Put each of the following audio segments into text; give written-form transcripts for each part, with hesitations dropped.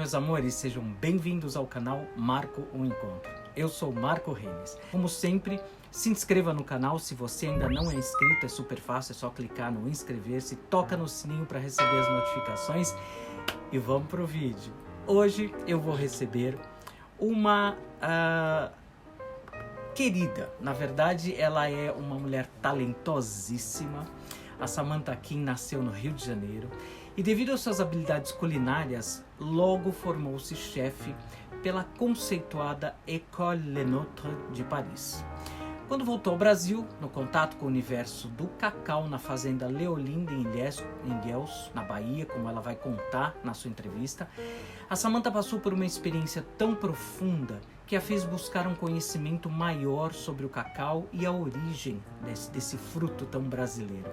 meus amores, sejam bem-vindos ao canal Marco o Encontro. Eu sou Marco Renes. Como sempre, se inscreva no canal. Se você ainda não é inscrito, é super fácil, é só clicar no inscrever-se, toca no sininho para receber as notificações e vamos pro vídeo. Hoje eu vou receber uma querida. Na verdade, ela é uma mulher talentosíssima. A Samantha Kim nasceu no Rio de Janeiro e, devido às suas habilidades culinárias, logo formou-se chefe pela conceituada École Le Nôtre de Paris. Quando voltou ao Brasil, no contato com o universo do cacau na fazenda Leolinda em Ilhéus, na Bahia, como ela vai contar na sua entrevista, a Samantha passou por uma experiência tão profunda que a fez buscar um conhecimento maior sobre o cacau e a origem desse fruto tão brasileiro.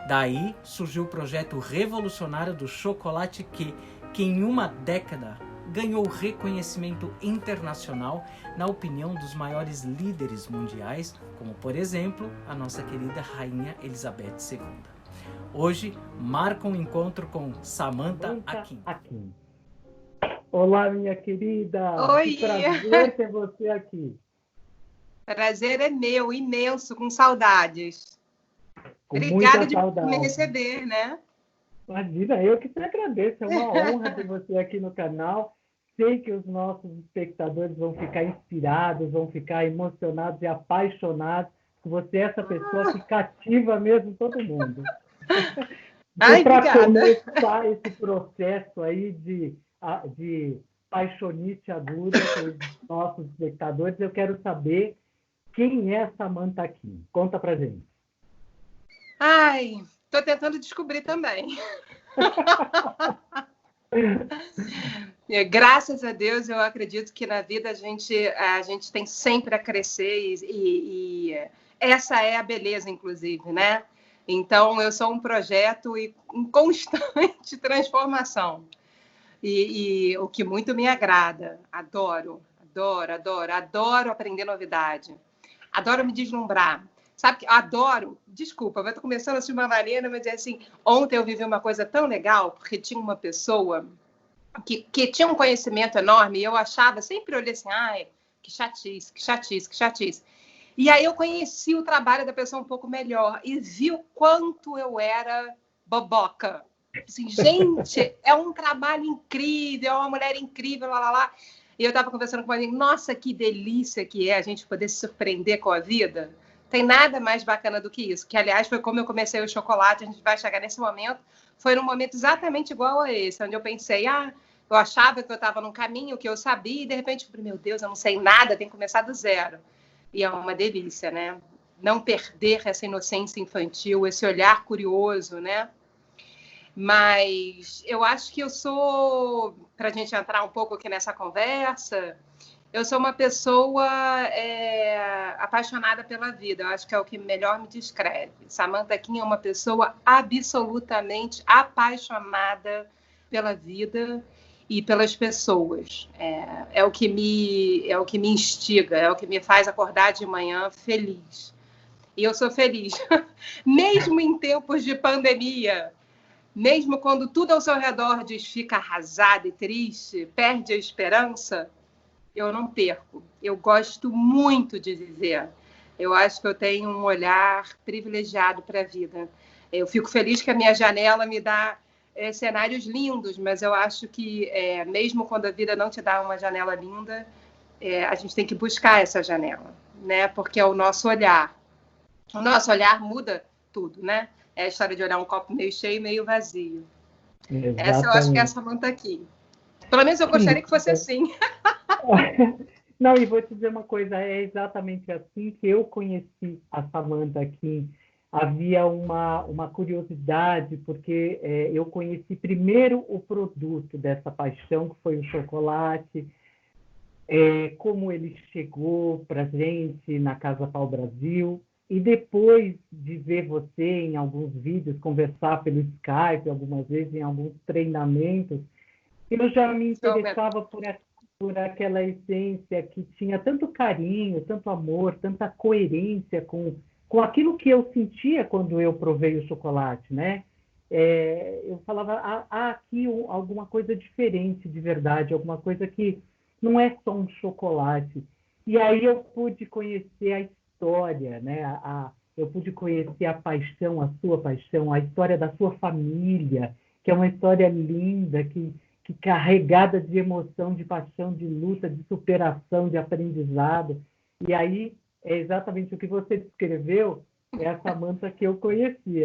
Daí surgiu o projeto revolucionário do chocolate que em uma década ganhou reconhecimento internacional na opinião dos maiores líderes mundiais, como, por exemplo, a nossa querida Rainha Elizabeth II. Hoje, marca um encontro com Samantha Kim. Olá, minha querida! Oi! Que prazer ter você aqui. Prazer é meu, imenso, com saudades. Com Obrigada muita de saudade. me receber, né? Imagina, eu que te agradeço. É uma honra ter você aqui no canal. Sei que os nossos espectadores vão ficar inspirados, vão ficar emocionados e apaixonados, porque você é essa pessoa que cativa mesmo todo mundo. Ai, E para obrigada. começar esse processo aí de paixonite aguda com os nossos espectadores, eu quero saber quem é Samantha Kim. Conta pra gente. Ai, estou tentando descobrir também. Graças a Deus, eu acredito que na vida a gente tem sempre a crescer e essa é a beleza, inclusive, né? Então, eu sou um projeto em constante transformação. E o que muito me agrada. Adoro aprender novidade. Adoro me deslumbrar. Sabe que adoro, desculpa, eu estou começando assim de uma maneira, mas é assim, ontem eu vivi uma coisa tão legal, porque tinha uma pessoa que tinha um conhecimento enorme, e eu achava, sempre olhei assim, ai, que chatice, que chatice, que chatice. E aí eu conheci o trabalho da pessoa um pouco melhor e vi o quanto eu era boboca. Assim, gente, é um trabalho incrível, é uma mulher incrível, lá. E eu estava conversando com ela, nossa, que delícia que é a gente poder se surpreender com a vida. Tem nada mais bacana do que isso. Que, aliás, foi como eu comecei o chocolate, a gente vai chegar nesse momento. Foi num momento exatamente igual a esse, onde eu pensei, eu achava que eu estava num caminho que eu sabia, e de repente, meu Deus, eu não sei nada, tenho que começar do zero. E é uma delícia, né? Não perder essa inocência infantil, esse olhar curioso, né? Mas eu acho que eu sou, para a gente entrar um pouco aqui nessa conversa, eu sou uma pessoa apaixonada pela vida. Eu acho que é o que melhor me descreve. Samantha Kim é uma pessoa absolutamente apaixonada pela vida e pelas pessoas. É o que me instiga, é o que me faz acordar de manhã feliz. E eu sou feliz. Mesmo em tempos de pandemia, mesmo quando tudo ao seu redor fica arrasado e triste, perde a esperança, eu não perco. Eu gosto muito de viver. Eu acho que eu tenho um olhar privilegiado para a vida. Eu fico feliz que a minha janela me dá cenários lindos, mas eu acho que mesmo quando a vida não te dá uma janela linda, a gente tem que buscar essa janela, né? Porque é o nosso olhar. O nosso olhar muda tudo, né? É a história de olhar um copo meio cheio e meio vazio. Exatamente. Essa eu acho que é a Samantha aqui. Pelo menos eu gostaria que fosse assim. Não, e vou te dizer uma coisa, é exatamente assim que eu conheci a Samantha Kim. Havia uma curiosidade, porque eu conheci primeiro o produto dessa paixão, que foi o chocolate, como ele chegou para a gente na Casa Pau Brasil, e depois de ver você em alguns vídeos, conversar pelo Skype, algumas vezes em alguns treinamentos, eu já me interessava por aquela essência que tinha tanto carinho, tanto amor, tanta coerência com aquilo que eu sentia quando eu provei o chocolate, né? eu falava, há aqui alguma coisa diferente de verdade, alguma coisa que não é só um chocolate. E aí eu pude conhecer a história, né? Eu pude conhecer a paixão, a sua paixão, a história da sua família, que é uma história linda, que carregada de emoção, de paixão, de luta, de superação, de aprendizado. E aí, é exatamente o que você descreveu, é a Samantha que eu conheci,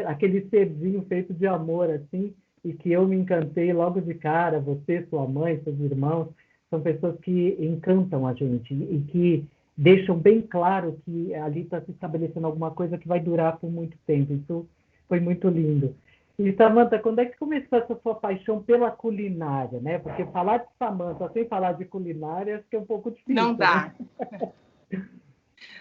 aquele serzinho feito de amor, assim, e que eu me encantei logo de cara, você, sua mãe, seus irmãos, são pessoas que encantam a gente e que deixam bem claro que ali está se estabelecendo alguma coisa que vai durar por muito tempo. Isso foi muito lindo. E, Samantha, quando é que começou essa sua paixão pela culinária, né? Porque falar de Samantha sem falar de culinária, acho que é um pouco difícil. Não dá. Né?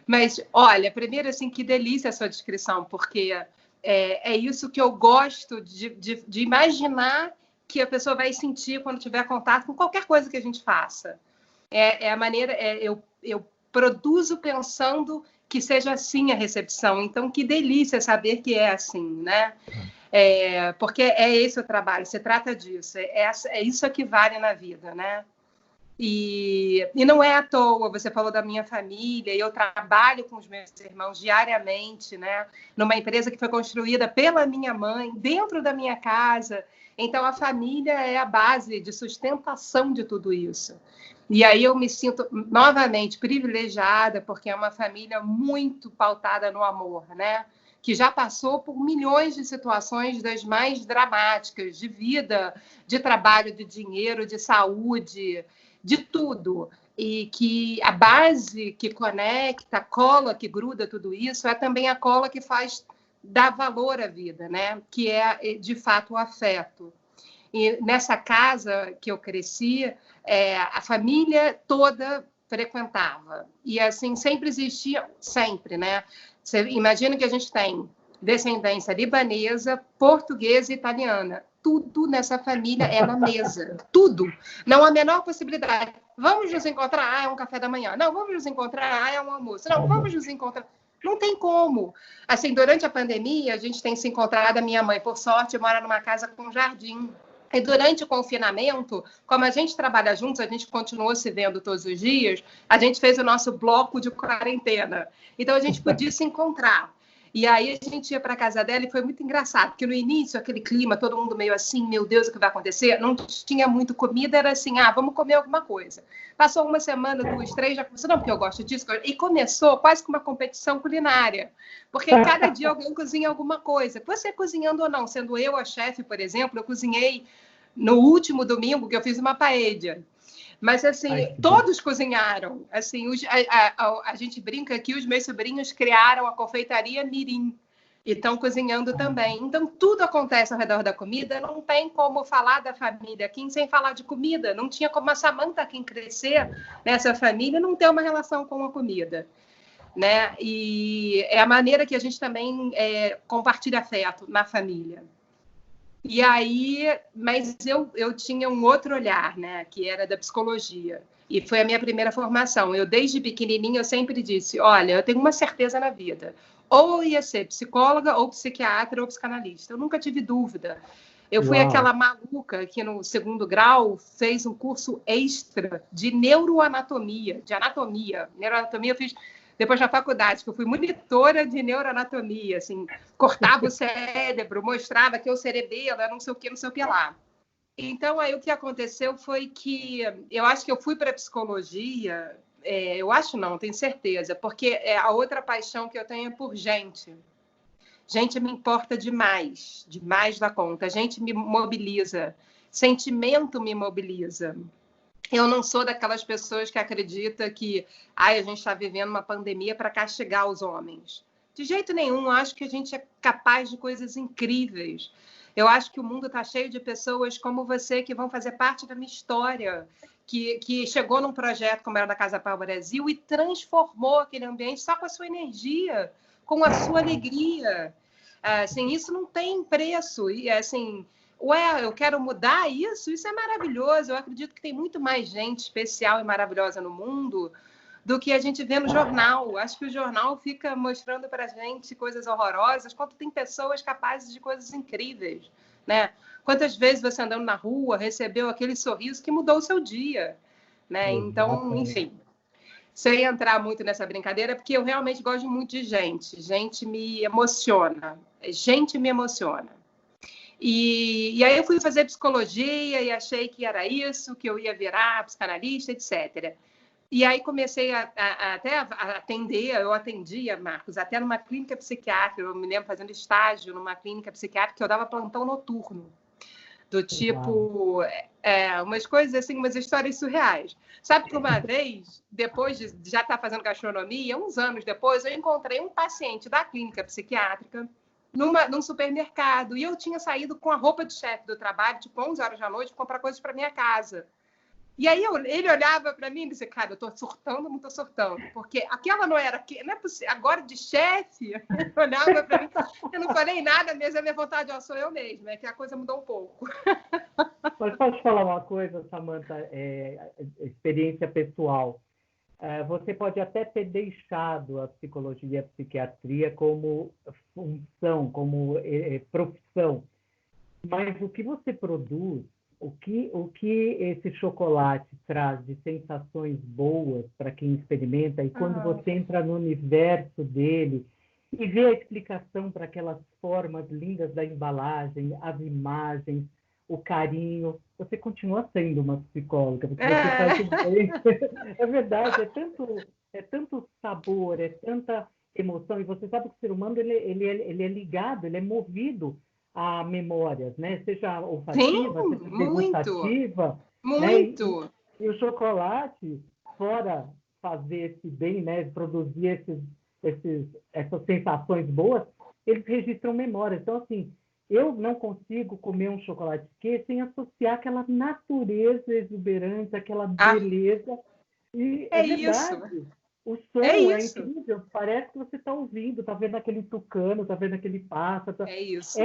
Mas, olha, primeiro, assim, que delícia a sua descrição, porque é isso que eu gosto de imaginar que a pessoa vai sentir quando tiver contato com qualquer coisa que a gente faça. A maneira... eu produzo pensando que seja assim a recepção. Então, que delícia saber que é assim, né? Porque é esse o trabalho, se trata disso. É isso que vale na vida, né? E não é à toa, você falou da minha família, e eu trabalho com os meus irmãos diariamente, né? Numa empresa que foi construída pela minha mãe, dentro da minha casa. Então, a família é a base de sustentação de tudo isso. E aí eu me sinto novamente privilegiada, porque é uma família muito pautada no amor, né? Que já passou por milhões de situações das mais dramáticas, de vida, de trabalho, de dinheiro, de saúde, de tudo. E que a base que conecta, a cola que gruda tudo isso, é também a cola que faz dar valor à vida, né? Que é, de fato, o afeto. E nessa casa que eu cresci, a família toda frequentava. E, assim, sempre existia, sempre, né? Você imagina que a gente tem descendência libanesa, portuguesa e italiana. Tudo nessa família é na mesa. Tudo. Não há a menor possibilidade. Vamos nos encontrar? É um café da manhã. Não, vamos nos encontrar? É um almoço. Não, vamos nos encontrar. Não tem como. Assim, durante a pandemia, a gente tem se encontrado. A minha mãe, por sorte, mora numa casa com jardim. E durante o confinamento, como a gente trabalha juntos, a gente continuou se vendo todos os dias, a gente fez o nosso bloco de quarentena. Então, a gente podia se encontrar. E aí, a gente ia para a casa dela e foi muito engraçado, porque no início, aquele clima, todo mundo meio assim, meu Deus, o que vai acontecer? Não tinha muito comida, era assim, vamos comer alguma coisa. Passou uma semana, 2, 3, já começou, não, porque eu gosto disso. E começou quase que uma competição culinária, porque cada dia alguém cozinha alguma coisa. Você cozinhando ou não, sendo eu a chefe, por exemplo, eu cozinhei no último domingo, que eu fiz uma paella. Mas, assim, todos cozinharam. Assim, a gente brinca que os meus sobrinhos criaram a confeitaria Mirim e estão cozinhando também. Então, tudo acontece ao redor da comida. Não tem como falar da família Kim sem falar de comida. Não tinha como a Samantha Kim crescer nessa família e não ter uma relação com a comida. Né? E é a maneira que a gente também compartilha afeto na família. E aí, mas eu tinha um outro olhar, né, que era da psicologia. E foi a minha primeira formação. Eu, desde pequenininha, eu sempre disse, olha, eu tenho uma certeza na vida. Ou eu ia ser psicóloga, ou psiquiatra, ou psicanalista. Eu nunca tive dúvida. Eu fui aquela maluca que, no 2º grau, fez um curso extra de neuroanatomia, de anatomia. Neuroanatomia eu fiz... Depois, na faculdade, que eu fui monitora de neuroanatomia, assim, cortava o cérebro, mostrava que o cerebelo era não sei o que lá. Então, aí o que aconteceu foi que eu acho que eu fui para a psicologia, eu acho não, tenho certeza, porque a outra paixão que eu tenho é por gente. Gente me importa demais, demais da conta. Gente me mobiliza, sentimento me mobiliza. Eu não sou daquelas pessoas que acreditam que a gente está vivendo uma pandemia para castigar os homens. De jeito nenhum, eu acho que a gente é capaz de coisas incríveis. Eu acho que o mundo está cheio de pessoas como você que vão fazer parte da minha história, que chegou num projeto como era da Casa Pau Brasil e transformou aquele ambiente só com a sua energia, com a sua alegria. Assim, isso não tem preço. E, assim... eu quero mudar isso? Isso é maravilhoso. Eu acredito que tem muito mais gente especial e maravilhosa no mundo do que a gente vê no jornal. Acho que o jornal fica mostrando para a gente coisas horrorosas, quanto tem pessoas capazes de coisas incríveis, né? Quantas vezes você andando na rua recebeu aquele sorriso que mudou o seu dia, né? Então, enfim, sem entrar muito nessa brincadeira, porque eu realmente gosto muito de gente. Gente me emociona. Gente me emociona. E aí eu fui fazer psicologia e achei que era isso, que eu ia virar psicanalista, etc. E aí comecei até a atender, eu atendia, Marcos, até numa clínica psiquiátrica, eu me lembro fazendo estágio numa clínica psiquiátrica que eu dava plantão noturno, do tipo, umas coisas assim, umas histórias surreais. Sabe que uma vez, depois de já estar fazendo gastronomia, uns anos depois, eu encontrei um paciente da clínica psiquiátrica num supermercado, e eu tinha saído com a roupa de chefe do trabalho, tipo 11 horas da noite, comprar coisas para minha casa. E aí ele olhava para mim e disse, cara, eu estou surtando, não estou surtando, porque aquela não era, não é possível, agora de chefe, ele olhava para mim, eu não falei nada mesmo, a minha vontade, sou eu mesma, é que a coisa mudou um pouco. Mas posso te falar uma coisa, Samantha, experiência pessoal. Você pode até ter deixado a psicologia e a psiquiatria como função, como profissão, mas o que você produz, o que esse chocolate traz de sensações boas para quem experimenta, e quando você entra no universo dele e vê a explicação para aquelas formas lindas da embalagem, as imagens, o carinho, você continua sendo uma psicóloga, porque você faz tudo bem. É verdade, é tanto sabor, é tanta emoção, e você sabe que o ser humano ele é ligado, ele é movido a memórias, né? Seja olfativa, seja degustativa. Muito. Né? E o chocolate, fora fazer esse bem, né? Produzir essas sensações boas, eles registram memórias. Então, assim, eu não consigo comer um chocolate quente sem associar aquela natureza exuberante, aquela beleza. E é verdade. Isso. O som é incrível, parece que você está ouvindo, está vendo aquele tucano, está vendo aquele pássaro. É isso.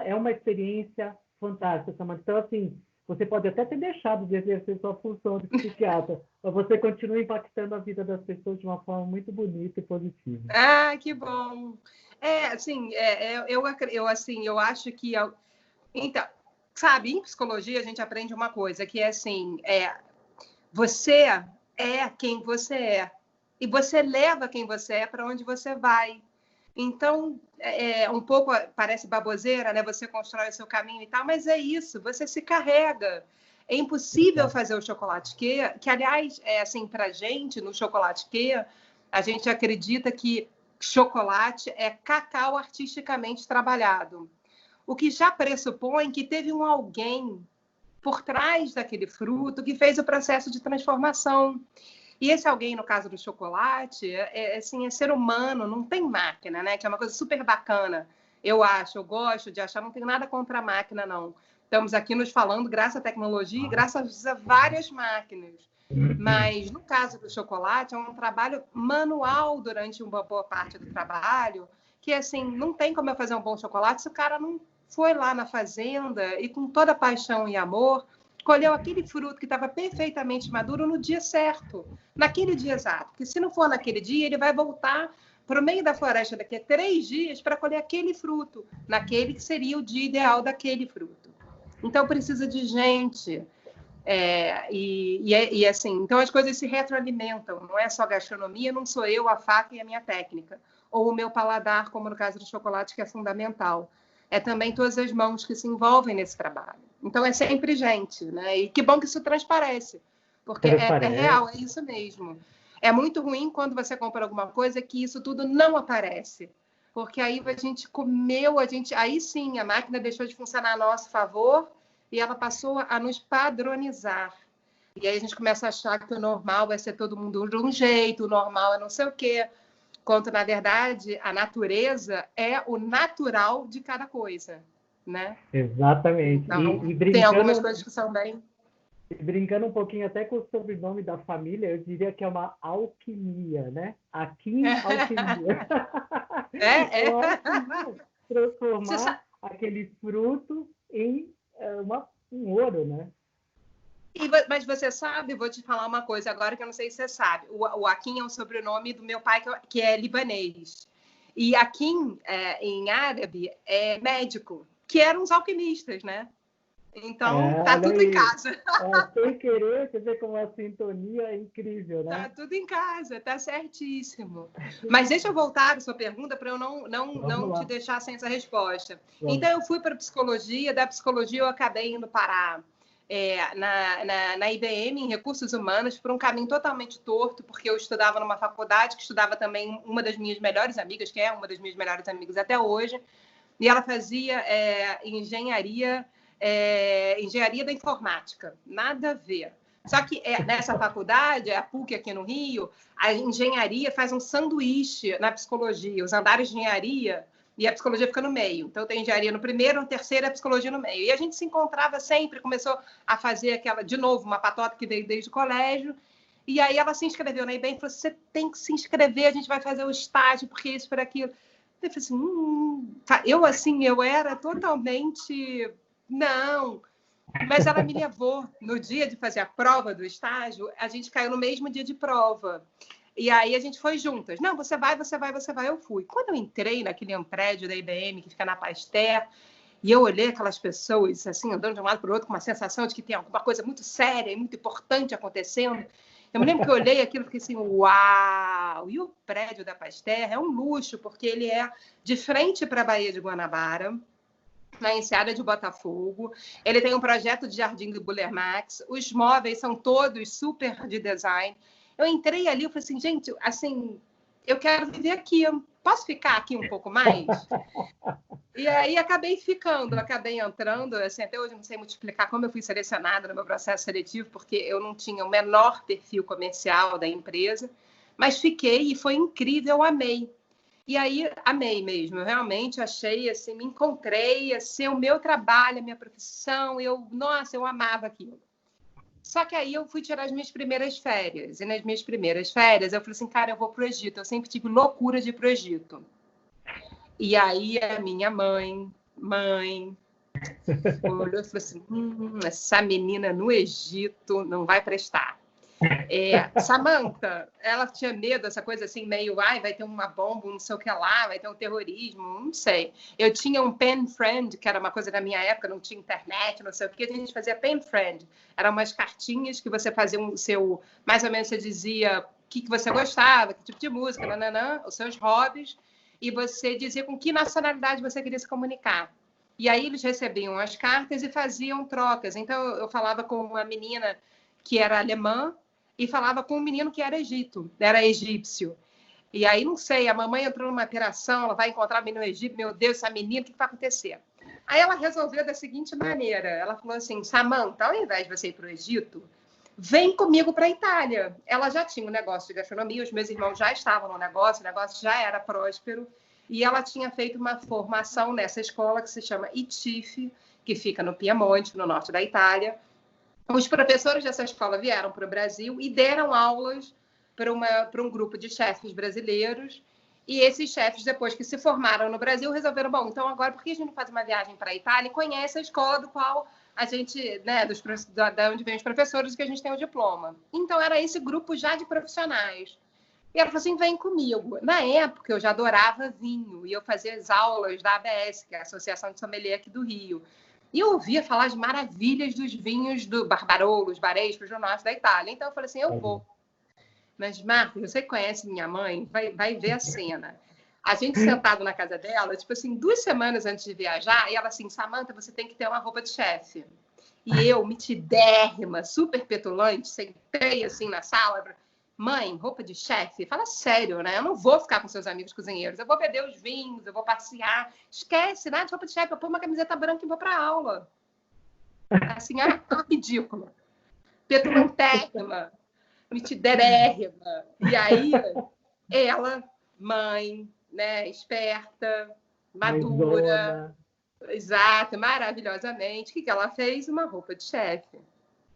É uma experiência fantástica, Samantha. Então, assim, você pode até ter deixado de exercer sua função de psiquiatra, mas você continua impactando a vida das pessoas de uma forma muito bonita e positiva. Ah, que bom! Eu acho que... Então, sabe, em psicologia a gente aprende uma coisa, que é assim, você é quem você é. E você leva quem você é para onde você vai. Então, um pouco parece baboseira, né? Você constrói o seu caminho e tal, mas é isso, você se carrega. É impossível fazer o chocolate que aliás, assim, para a gente, no chocolate a gente acredita que chocolate é cacau artisticamente trabalhado. O que já pressupõe que teve um alguém por trás daquele fruto que fez o processo de transformação. E esse alguém, no caso do chocolate, assim, é ser humano, não tem máquina, né? Que é uma coisa super bacana. Eu gosto de achar, não tenho nada contra a máquina, não. Estamos aqui nos falando graças à tecnologia e graças a várias máquinas. Mas, no caso do chocolate, é um trabalho manual durante uma boa parte do trabalho, que, assim, não tem como eu fazer um bom chocolate se o cara não foi lá na fazenda e, com toda paixão e amor, colheu aquele fruto que estava perfeitamente maduro no dia certo, naquele dia exato. Porque se não for naquele dia, ele vai voltar para o meio da floresta daqui a 3 dias para colher aquele fruto, naquele que seria o dia ideal daquele fruto. Então, precisa de gente. Assim, então as coisas se retroalimentam. Não é só gastronomia, não sou eu, a faca e a minha técnica. Ou o meu paladar, como no caso do chocolate, que é fundamental. É também todas as mãos que se envolvem nesse trabalho. Então, é sempre gente, né? E que bom que isso transparece, porque é real, é isso mesmo. É muito ruim quando você compra alguma coisa que isso tudo não aparece, porque aí a gente comeu, aí sim, a máquina deixou de funcionar a nosso favor e ela passou a nos padronizar. E aí a gente começa a achar que o normal é ser todo mundo de um jeito, o normal é não sei o quê. Quanto, na verdade, a natureza é o natural de cada coisa, né? Exatamente. Então, E brincando, tem algumas coisas que são bem... Brincando um pouquinho até com o sobrenome da família, eu diria que é uma alquimia, né? Aqui, alquimia. Uma alquimia. Transformar aquele fruto em um ouro, né? Mas você sabe, vou te falar uma coisa agora que eu não sei se você sabe. O Akin é um sobrenome do meu pai, que é libanês. E Akin, em árabe, é médico, que eram os alquimistas, né? Então, tá tudo em casa. Sem querer, você vê como a sintonia é incrível, né? Tá tudo em casa, tá certíssimo. Mas deixa eu voltar à sua pergunta para eu não te deixar sem essa resposta. Vamos. Então, eu fui para psicologia, da psicologia eu acabei indo parar na IBM, em Recursos Humanos, por um caminho totalmente torto, porque eu estudava numa faculdade que estudava também uma das minhas melhores amigas, que é uma das minhas melhores amigas até hoje, e ela fazia engenharia da informática, nada a ver. Só que nessa faculdade, a PUC aqui no Rio, a engenharia faz um sanduíche na psicologia, os andares de engenharia, e a psicologia fica no meio. Então, tem engenharia no primeiro, no terceiro, e a psicologia no meio. E a gente se encontrava sempre, começou a fazer de novo, uma patota que veio desde o colégio, e aí ela se inscreveu na IBM e falou, você tem que se inscrever, a gente vai fazer o estágio, porque isso, por aquilo. Eu falei assim, eu era totalmente... Não, mas ela me levou no dia de fazer a prova do estágio, a gente caiu no mesmo dia de prova. E aí a gente foi juntas. Não, você vai, eu fui. Quando eu entrei naquele prédio da IBM que fica na Pasteur, e eu olhei aquelas pessoas assim, andando de um lado para o outro com uma sensação de que tem alguma coisa muito séria e muito importante acontecendo. Eu me lembro que eu olhei aquilo e fiquei assim, uau! E o prédio da Pasteur é um luxo, porque ele é de frente para a Baía de Guanabara, na Enseada de Botafogo. Ele tem um projeto de jardim do Buller Max. Os móveis são todos super de design. Eu entrei ali e falei assim, gente, assim, eu quero viver aqui. Eu posso ficar aqui um pouco mais? E aí acabei entrando. Assim, até hoje não sei muito explicar como eu fui selecionada no meu processo seletivo, porque eu não tinha o menor perfil comercial da empresa. Mas fiquei e foi incrível, amei. E aí, amei mesmo, eu realmente achei, assim, me encontrei, assim, o meu trabalho, a minha profissão, eu amava aquilo. Só que aí eu fui tirar as minhas primeiras férias, e nas minhas primeiras férias eu falei assim, cara, eu vou pro Egito, eu sempre tive loucura de ir pro Egito. E aí a minha mãe, olhou e falou assim, essa menina no Egito não vai prestar. Samantha, ela tinha medo, essa coisa assim, meio, vai ter uma bomba, não sei o que lá, vai ter um terrorismo, não sei. Eu tinha um pen friend, que era uma coisa da minha época, não tinha internet, não sei o que, a gente fazia pen friend. Eram umas cartinhas que você fazia mais ou menos você dizia o que você gostava, que tipo de música, os seus hobbies, e você dizia com que nacionalidade você queria se comunicar. E aí eles recebiam as cartas e faziam trocas. Então eu falava com uma menina que era alemã, e falava com um menino que era egípcio. E aí, não sei, a mamãe entrou numa operação, ela vai encontrar o menino egípcio, meu Deus, essa menina, o que vai acontecer? Aí ela resolveu da seguinte maneira, ela falou assim, Samantha, ao invés de você ir para o Egito, vem comigo para a Itália. Ela já tinha um negócio de gastronomia, os meus irmãos já estavam no negócio, o negócio já era próspero, e ela tinha feito uma formação nessa escola que se chama ITIF, que fica no Piemonte, no norte da Itália. Os professores dessa escola vieram para o Brasil e deram aulas para um grupo de chefes brasileiros. E esses chefes, depois que se formaram no Brasil, resolveram, bom, então agora por que a gente não faz uma viagem para a Itália e conhece a escola do qual a gente, né, da onde vem os professores, que a gente tem o diploma. Então era esse grupo já de profissionais. E ela falou assim, vem comigo. Na época eu já adorava vinho e eu fazia as aulas da ABS, que é a Associação de Sommelier aqui do Rio. E eu ouvia falar de maravilhas dos vinhos do Barbarolos, Barespas, do norte da Itália. Então, eu falei assim, eu vou. Mas, Marcos, você conhece minha mãe? Vai ver a cena. A gente sentado na casa dela, tipo assim, 2 semanas antes de viajar, e ela assim, Samantha, você tem que ter uma roupa de chefe. E eu, mitidérrima, super petulante, sentei assim na sala, mãe, roupa de chefe? Fala sério, né? Eu não vou ficar com seus amigos cozinheiros. Eu vou beber os vinhos, eu vou passear. Esquece, nada de roupa de chefe. Eu ponho uma camiseta branca e vou para aula. Assim, ridícula. Petulantérrima, mitidérrima. E aí, ela, mãe, né, esperta, madura, exato, maravilhosamente. O que ela fez? Uma roupa de chefe,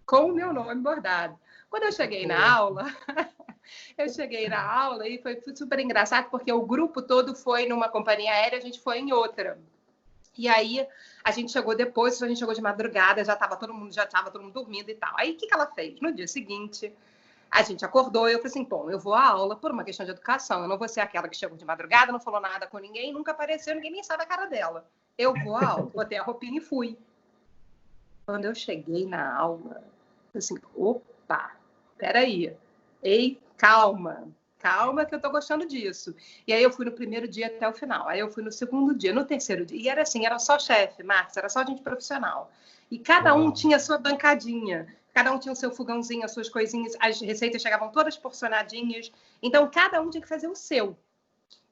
com o meu nome bordado. Quando eu cheguei na aula, e foi super engraçado, porque o grupo todo foi numa companhia aérea, a gente foi em outra. E aí a gente chegou depois, a gente chegou de madrugada, já estava todo mundo dormindo e tal. Aí o que ela fez? No dia seguinte, a gente acordou e eu falei assim, bom, eu vou à aula por uma questão de educação. Eu não vou ser aquela que chegou de madrugada, não falou nada com ninguém, nunca apareceu, ninguém nem sabe a cara dela. Eu vou à aula, botei a roupinha e fui. Quando eu cheguei na aula, eu assim, opa, peraí, ei, calma que eu tô gostando disso. E aí eu fui no primeiro dia até o final, aí eu fui no segundo dia, no terceiro dia, e era assim, era só chefe, Marcos, era só gente profissional. E cada um tinha a sua bancadinha, cada um tinha o seu fogãozinho, as suas coisinhas, as receitas chegavam todas porcionadinhas, então cada um tinha que fazer o seu.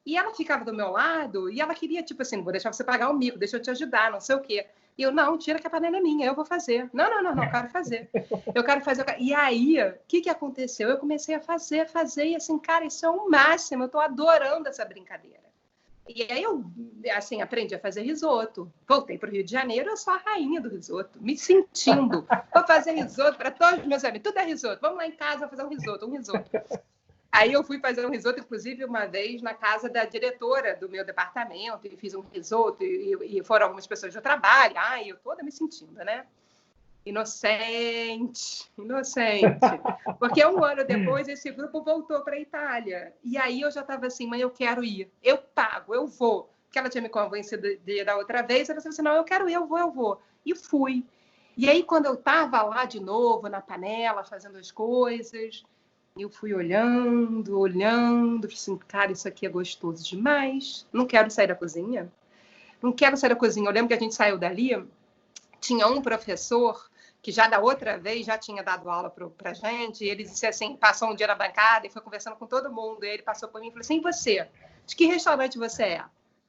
E ela ficava do meu lado e ela queria, tipo assim, vou deixar você pagar o mico, deixa eu te ajudar, não sei o quê. E eu, não, tira que a panela é minha, eu vou fazer. Não, eu quero fazer. Eu quero fazer. E aí, o que aconteceu? Eu comecei a fazer, e assim, cara, isso é o máximo, eu tô adorando essa brincadeira. E aí eu, assim, aprendi a fazer risoto. Voltei para o Rio de Janeiro, eu sou a rainha do risoto, me sentindo. Vou fazer risoto para todos os meus amigos, tudo é risoto. Vamos lá em casa fazer um risoto. Aí eu fui fazer um risoto, inclusive, uma vez na casa da diretora do meu departamento, e fiz um risoto, e foram algumas pessoas do trabalho. Ai, eu toda me sentindo, né? Inocente. Porque um ano depois, esse grupo voltou para a Itália. E aí eu já estava assim, mãe, eu quero ir. Eu pago, eu vou. Porque ela tinha me convencido de ir da outra vez. Eu falei assim, não, eu quero ir, eu vou. E fui. E aí, quando eu estava lá de novo, na panela, fazendo as coisas... Eu fui olhando, assim, cara, isso aqui é gostoso demais. Não quero sair da cozinha. Eu lembro que a gente saiu dali, tinha um professor que já da outra vez já tinha dado aula pra gente, e ele disse assim, passou um dia na bancada e foi conversando com todo mundo, e ele passou por mim e falou assim, e você? De que restaurante você é?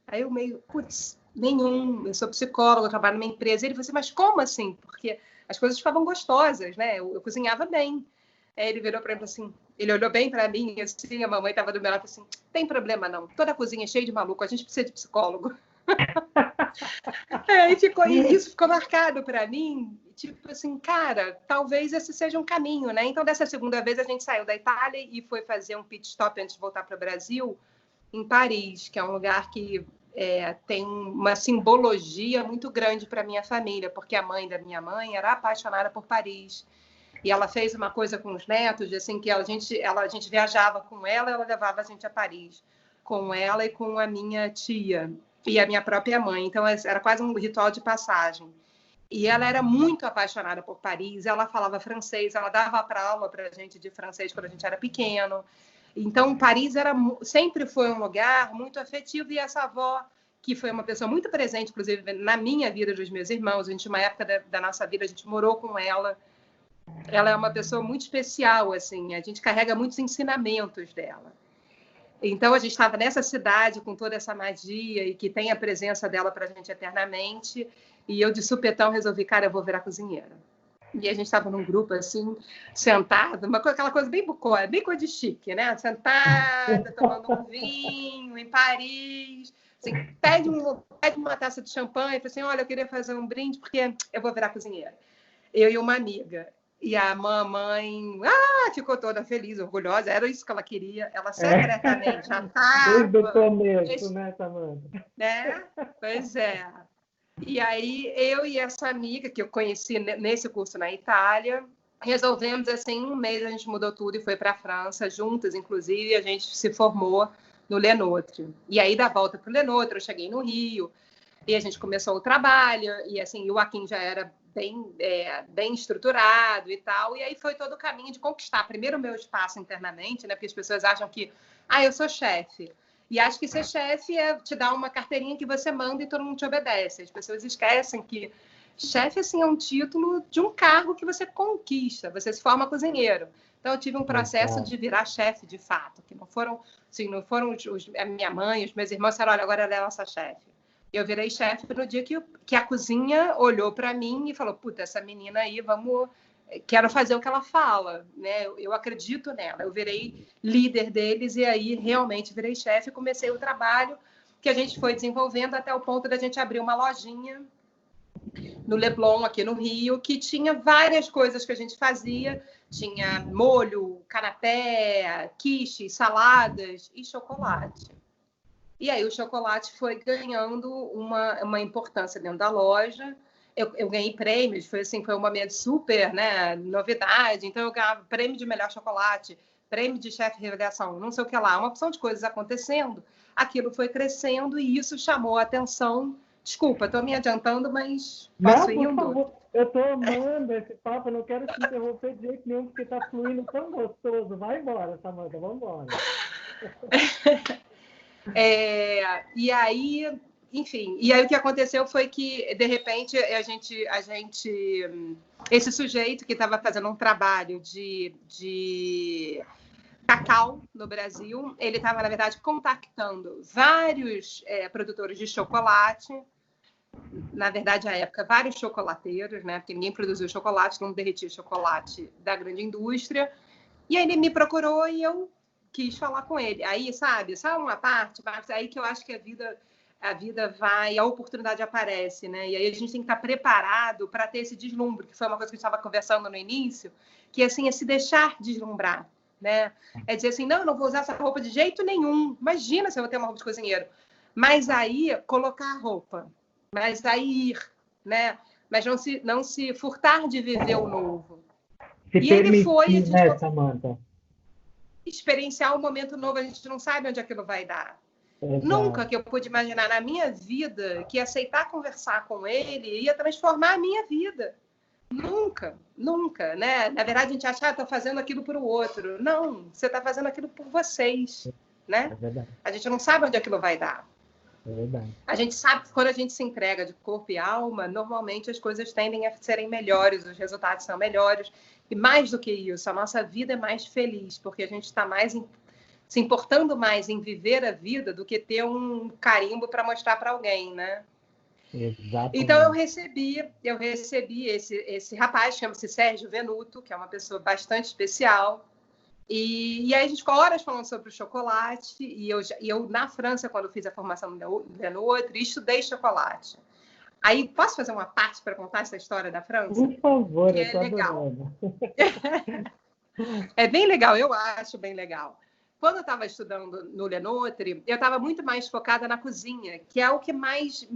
Aí eu meio, putz, nenhum, eu sou psicóloga, eu trabalho numa empresa. Ele falou assim, mas como assim? Porque as coisas ficavam gostosas, né? Eu cozinhava bem. Aí ele virou para mim assim, ele olhou bem para mim, assim, a mamãe estava do meu lado, assim, tem problema não, toda a cozinha é cheia de maluco, a gente precisa de psicólogo. E isso ficou marcado para mim, tipo assim, cara, talvez esse seja um caminho, né? Então, dessa segunda vez, a gente saiu da Itália e foi fazer um pit stop antes de voltar para o Brasil, em Paris, que é um lugar que tem uma simbologia muito grande para minha família, porque a mãe da minha mãe era apaixonada por Paris. E ela fez uma coisa com os netos, assim, que a gente viajava com ela levava a gente a Paris, com ela e com a minha tia e a minha própria mãe. Então, era quase um ritual de passagem. E ela era muito apaixonada por Paris, ela falava francês, ela dava aula para a gente de francês quando a gente era pequeno. Então, Paris sempre foi um lugar muito afetivo, e essa avó, que foi uma pessoa muito presente, inclusive, na minha vida dos meus irmãos, uma época da nossa vida, a gente morou com ela. Ela é uma pessoa muito especial, assim, a gente carrega muitos ensinamentos dela. Então, a gente estava nessa cidade com toda essa magia e que tem a presença dela para a gente eternamente, e eu, de supetão, resolvi, cara, eu vou virar cozinheira. E a gente estava num grupo, assim, sentado, aquela coisa bem bucólica, bem coisa de chique, né? Sentada, tomando um vinho em Paris, assim, pede uma taça de champanhe e fala assim, olha, eu queria fazer um brinde porque eu vou virar cozinheira. Eu e uma amiga. E a mamãe ficou toda feliz, orgulhosa, era isso que ela queria. Ela secretamente já estava... Desde o começo, né, Samanta? Né? Pois é. E aí, eu e essa amiga, que eu conheci nesse curso na Itália, resolvemos, assim, um mês a gente mudou tudo e foi para a França, juntas, inclusive, e a gente se formou no Le Nôtre. E aí, da volta para o Le Nôtre, eu cheguei no Rio, e a gente começou o trabalho, e assim, o Joaquim já era bem estruturado e tal, e aí foi todo o caminho de conquistar primeiro o meu espaço internamente, né, porque as pessoas acham que, eu sou chefe, e acho que ser chefe é te dar uma carteirinha que você manda e todo mundo te obedece. As pessoas esquecem que chefe, assim, é um título de um cargo que você conquista, você se forma cozinheiro. Então, eu tive um processo de virar chefe, de fato, que não foram a minha mãe, os meus irmãos disseram, olha, agora ela é a nossa chefe. Eu virei chefe no dia que a cozinha olhou para mim e falou, puta, essa menina aí, quero fazer o que ela fala, né? Eu acredito nela. Eu virei líder deles e aí realmente virei chefe e comecei o trabalho que a gente foi desenvolvendo até o ponto da gente abrir uma lojinha no Leblon, aqui no Rio, que tinha várias coisas que a gente fazia. Tinha molho, canapé, quiche, saladas e chocolate. E aí o chocolate foi ganhando uma importância dentro da loja. Eu ganhei prêmios, foi assim, foi um momento super, né, novidade. Então eu ganhava prêmio de melhor chocolate, prêmio de chefe de redação, não sei o que lá, uma opção de coisas acontecendo. Aquilo foi crescendo e isso chamou a atenção. Desculpa, estou me adiantando, mas posso Não, ir por indo? favor, eu estou amando esse papo, eu não quero te interromper de jeito nenhum, porque está fluindo tão gostoso. Vai embora, Samanta, vamos embora. E aí, enfim, e aí o que aconteceu foi que, de repente, esse sujeito que estava fazendo um trabalho de cacau no Brasil, ele estava, na verdade, contactando vários produtores de chocolate, na verdade, à época, vários chocolateiros, né? Porque ninguém produziu chocolate, não derretia chocolate da grande indústria. E aí ele me procurou e eu quis falar com ele. Aí, sabe, só uma parte, aí que eu acho que a vida vai, a oportunidade aparece, né? E aí a gente tem que estar preparado para ter esse deslumbre, que foi uma coisa que a gente estava conversando no início, que assim, é se deixar deslumbrar, né? É dizer assim, não, eu não vou usar essa roupa de jeito nenhum. Imagina se eu vou ter uma roupa de cozinheiro. Mas aí, colocar a roupa, mas aí ir, né? Mas não se furtar de viver o novo. Se E ele foi, a permitir, gente né, Samanta? experienciar um momento novo, a gente não sabe onde aquilo vai dar. Exato. Nunca que eu pude imaginar na minha vida que aceitar conversar com ele ia transformar a minha vida. Nunca, nunca, né? Na verdade, a gente acha, estou fazendo aquilo para o outro. Não, você está fazendo aquilo por vocês, né? É verdade. A gente não sabe onde aquilo vai dar. É verdade. A gente sabe que quando a gente se entrega de corpo e alma, normalmente as coisas tendem a serem melhores, os resultados são melhores. E mais do que isso, a nossa vida é mais feliz, porque a gente está se importando mais em viver a vida do que ter um carimbo para mostrar para alguém, né? Exatamente. Então eu recebi esse rapaz, chama-se Sérgio Venuto, que é uma pessoa bastante especial. E aí a gente ficou horas falando sobre o chocolate, e eu na França, quando fiz a formação no Venuto, estudei chocolate. Aí, posso fazer uma parte para contar essa história da França? Por favor, que eu estou legal. adorando. É bem legal, eu acho bem legal. Quando eu estava estudando no Lenotre, eu estava muito mais focada na cozinha, que é o que mais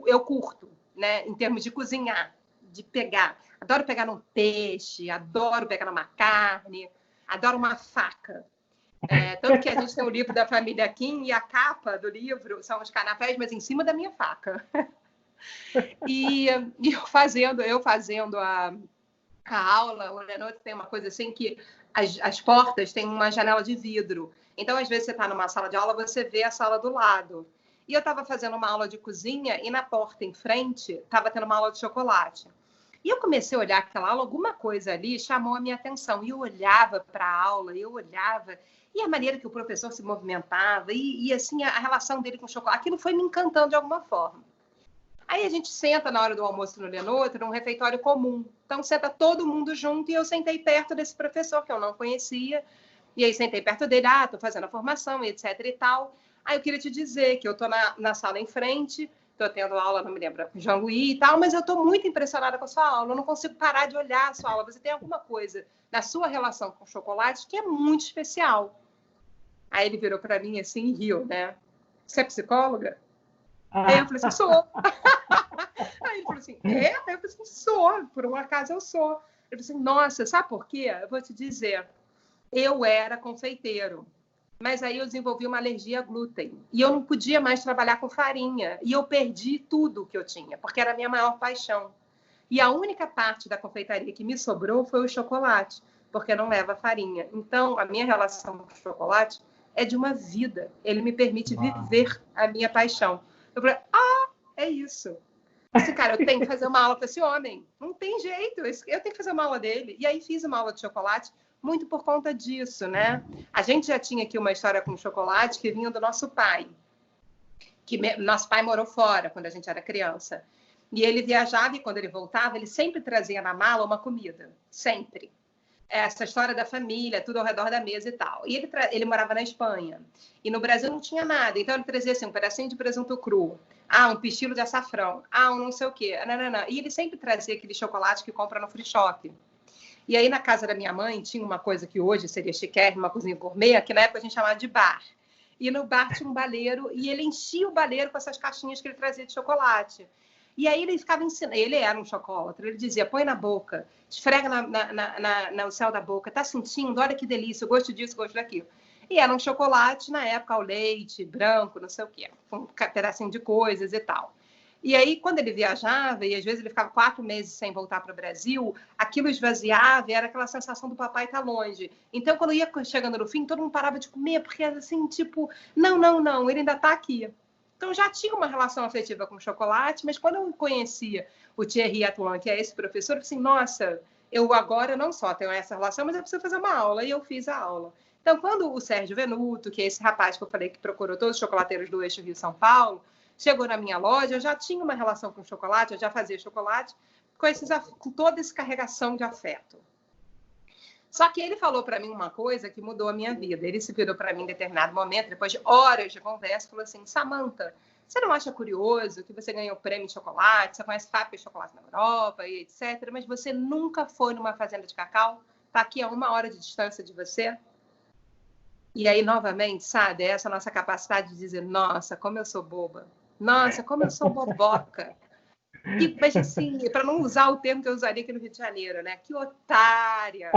eu curto, né? Em termos de cozinhar, de pegar. Adoro pegar num peixe, adoro pegar numa carne, adoro uma faca. Tanto que a gente tem o livro da família Kim e a capa do livro são os canapés, mas em cima da minha faca. E eu fazendo a aula, o Lenotre tem uma coisa assim que as portas têm uma janela de vidro. Então, às vezes, você está numa sala de aula, você vê a sala do lado. E eu estava fazendo uma aula de cozinha e na porta em frente estava tendo uma aula de chocolate. E eu comecei a olhar aquela aula, alguma coisa ali chamou a minha atenção. E eu olhava para a aula, e a maneira que o professor se movimentava, e assim, a relação dele com o chocolate, aquilo foi me encantando de alguma forma. Aí a gente senta na hora do almoço no Lenotre, num refeitório comum. Então, senta todo mundo junto e eu sentei perto desse professor, que eu não conhecia. E aí sentei perto dele, estou fazendo a formação, etc e tal. Aí eu queria te dizer que eu estou na sala em frente, estou tendo aula, não me lembro, com Jean-Louis e tal, mas eu estou muito impressionada com a sua aula, eu não consigo parar de olhar a sua aula. Você tem alguma coisa na sua relação com o chocolate que é muito especial. Aí ele virou para mim assim e riu, né? Você é psicóloga? Aí eu falei assim, sou. Aí ele falou assim, Aí eu falei assim, sou, por um acaso eu sou. Ele falou assim, nossa, sabe por quê? Eu vou te dizer, eu era confeiteiro, mas aí eu desenvolvi uma alergia a glúten, e eu não podia mais trabalhar com farinha, e eu perdi tudo que eu tinha, porque era a minha maior paixão. E a única parte da confeitaria que me sobrou foi o chocolate, porque não leva farinha. Então, a minha relação com o chocolate é de uma vida. Ele me permite viver a minha paixão. Eu falei, é isso. Assim, cara, eu tenho que fazer uma aula com esse homem. Não tem jeito, eu tenho que fazer uma aula dele. E aí fiz uma aula de chocolate muito por conta disso, né? A gente já tinha aqui uma história com chocolate que vinha do nosso pai. Nosso pai morou fora quando a gente era criança. E ele viajava e quando ele voltava, ele sempre trazia na mala uma comida. Sempre. Essa história da família, tudo ao redor da mesa e tal. E ele morava na Espanha. E no Brasil não tinha nada. Então ele trazia assim, um pedacinho de presunto cru. Um pistilo de açafrão. Um não sei o quê. E ele sempre trazia aquele chocolate que compra no free shop. E aí na casa da minha mãe tinha uma coisa que hoje seria chiquérrima, uma cozinha gourmet, que na época a gente chamava de bar. e no bar tinha um baleiro, e ele enchia o baleiro com essas caixinhas que ele trazia de chocolate. E aí ele ficava ensinando, ele era um chocolatra, ele dizia, põe na boca, esfrega no céu da boca, tá sentindo? Olha que delícia, eu gosto disso, gosto daquilo. E era um chocolate, na época, ao leite, branco, não sei o quê, com um pedacinho de coisas e tal. E aí, quando ele viajava, e às vezes ele ficava 4 meses sem voltar para o Brasil, aquilo esvaziava e era aquela sensação do papai estar longe. Então, quando ia chegando no fim, todo mundo parava de comer, porque era assim, tipo, não, ele ainda está aqui. Então, já tinha uma relação afetiva com o chocolate, mas quando eu conhecia o Thierry Atlan, que é esse professor, eu falei assim, nossa, eu agora não só tenho essa relação, mas eu preciso fazer uma aula, e eu fiz a aula. Então, quando o Sérgio Venuto, que é esse rapaz que eu falei que procurou todos os chocolateiros do eixo Rio-São Paulo, chegou na minha loja, eu já tinha uma relação com chocolate, eu já fazia chocolate, com toda essa carregação de afeto. Só que ele falou para mim uma coisa que mudou a minha vida. Ele se virou para mim em determinado momento, depois de horas de conversa, falou assim, Samantha, você não acha curioso que você ganhou prêmio de chocolate, você conhece fábrica de chocolate na Europa e etc., mas você nunca foi numa fazenda de cacau? Está aqui a 1 hora de distância de você? E aí, novamente, sabe, essa nossa capacidade de dizer, nossa, como eu sou boba. Nossa, como eu sou boboca. Mas assim, para não usar o termo que eu usaria aqui no Rio de Janeiro, né? Que otária.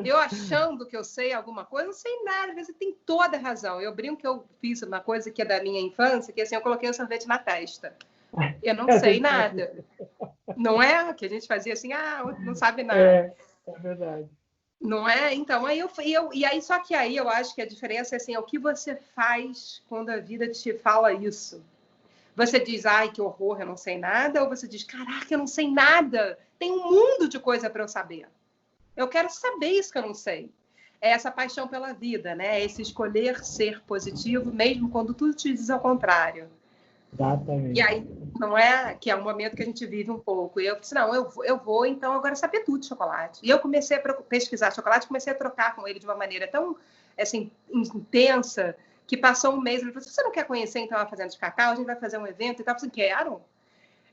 Eu achando que eu sei alguma coisa, não sei nada, você tem toda a razão. Eu brinco que eu fiz uma coisa que é da minha infância, que assim, eu coloquei um sorvete na testa. Eu não sei nada. Não é? Que a gente fazia assim, não sabe nada. É verdade. Não é? Então, só que aí eu acho que a diferença é assim, é o que você faz quando a vida te fala isso. Você diz, ai, que horror, eu não sei nada, ou você diz, caraca, eu não sei nada, tem um mundo de coisa para eu saber. Eu quero saber isso que eu não sei. É essa paixão pela vida, né? É esse escolher ser positivo, mesmo quando tudo te diz ao contrário. Exatamente. E aí, não é? Que é um momento que a gente vive um pouco. E eu disse, não, eu vou, então, agora saber tudo de chocolate. E eu comecei a pesquisar chocolate, comecei a trocar com ele de uma maneira tão, assim, intensa, que passou um mês, ele falou, você não quer conhecer, então, a fazenda de cacau? A gente vai fazer um evento e tal. Eu falei, quero.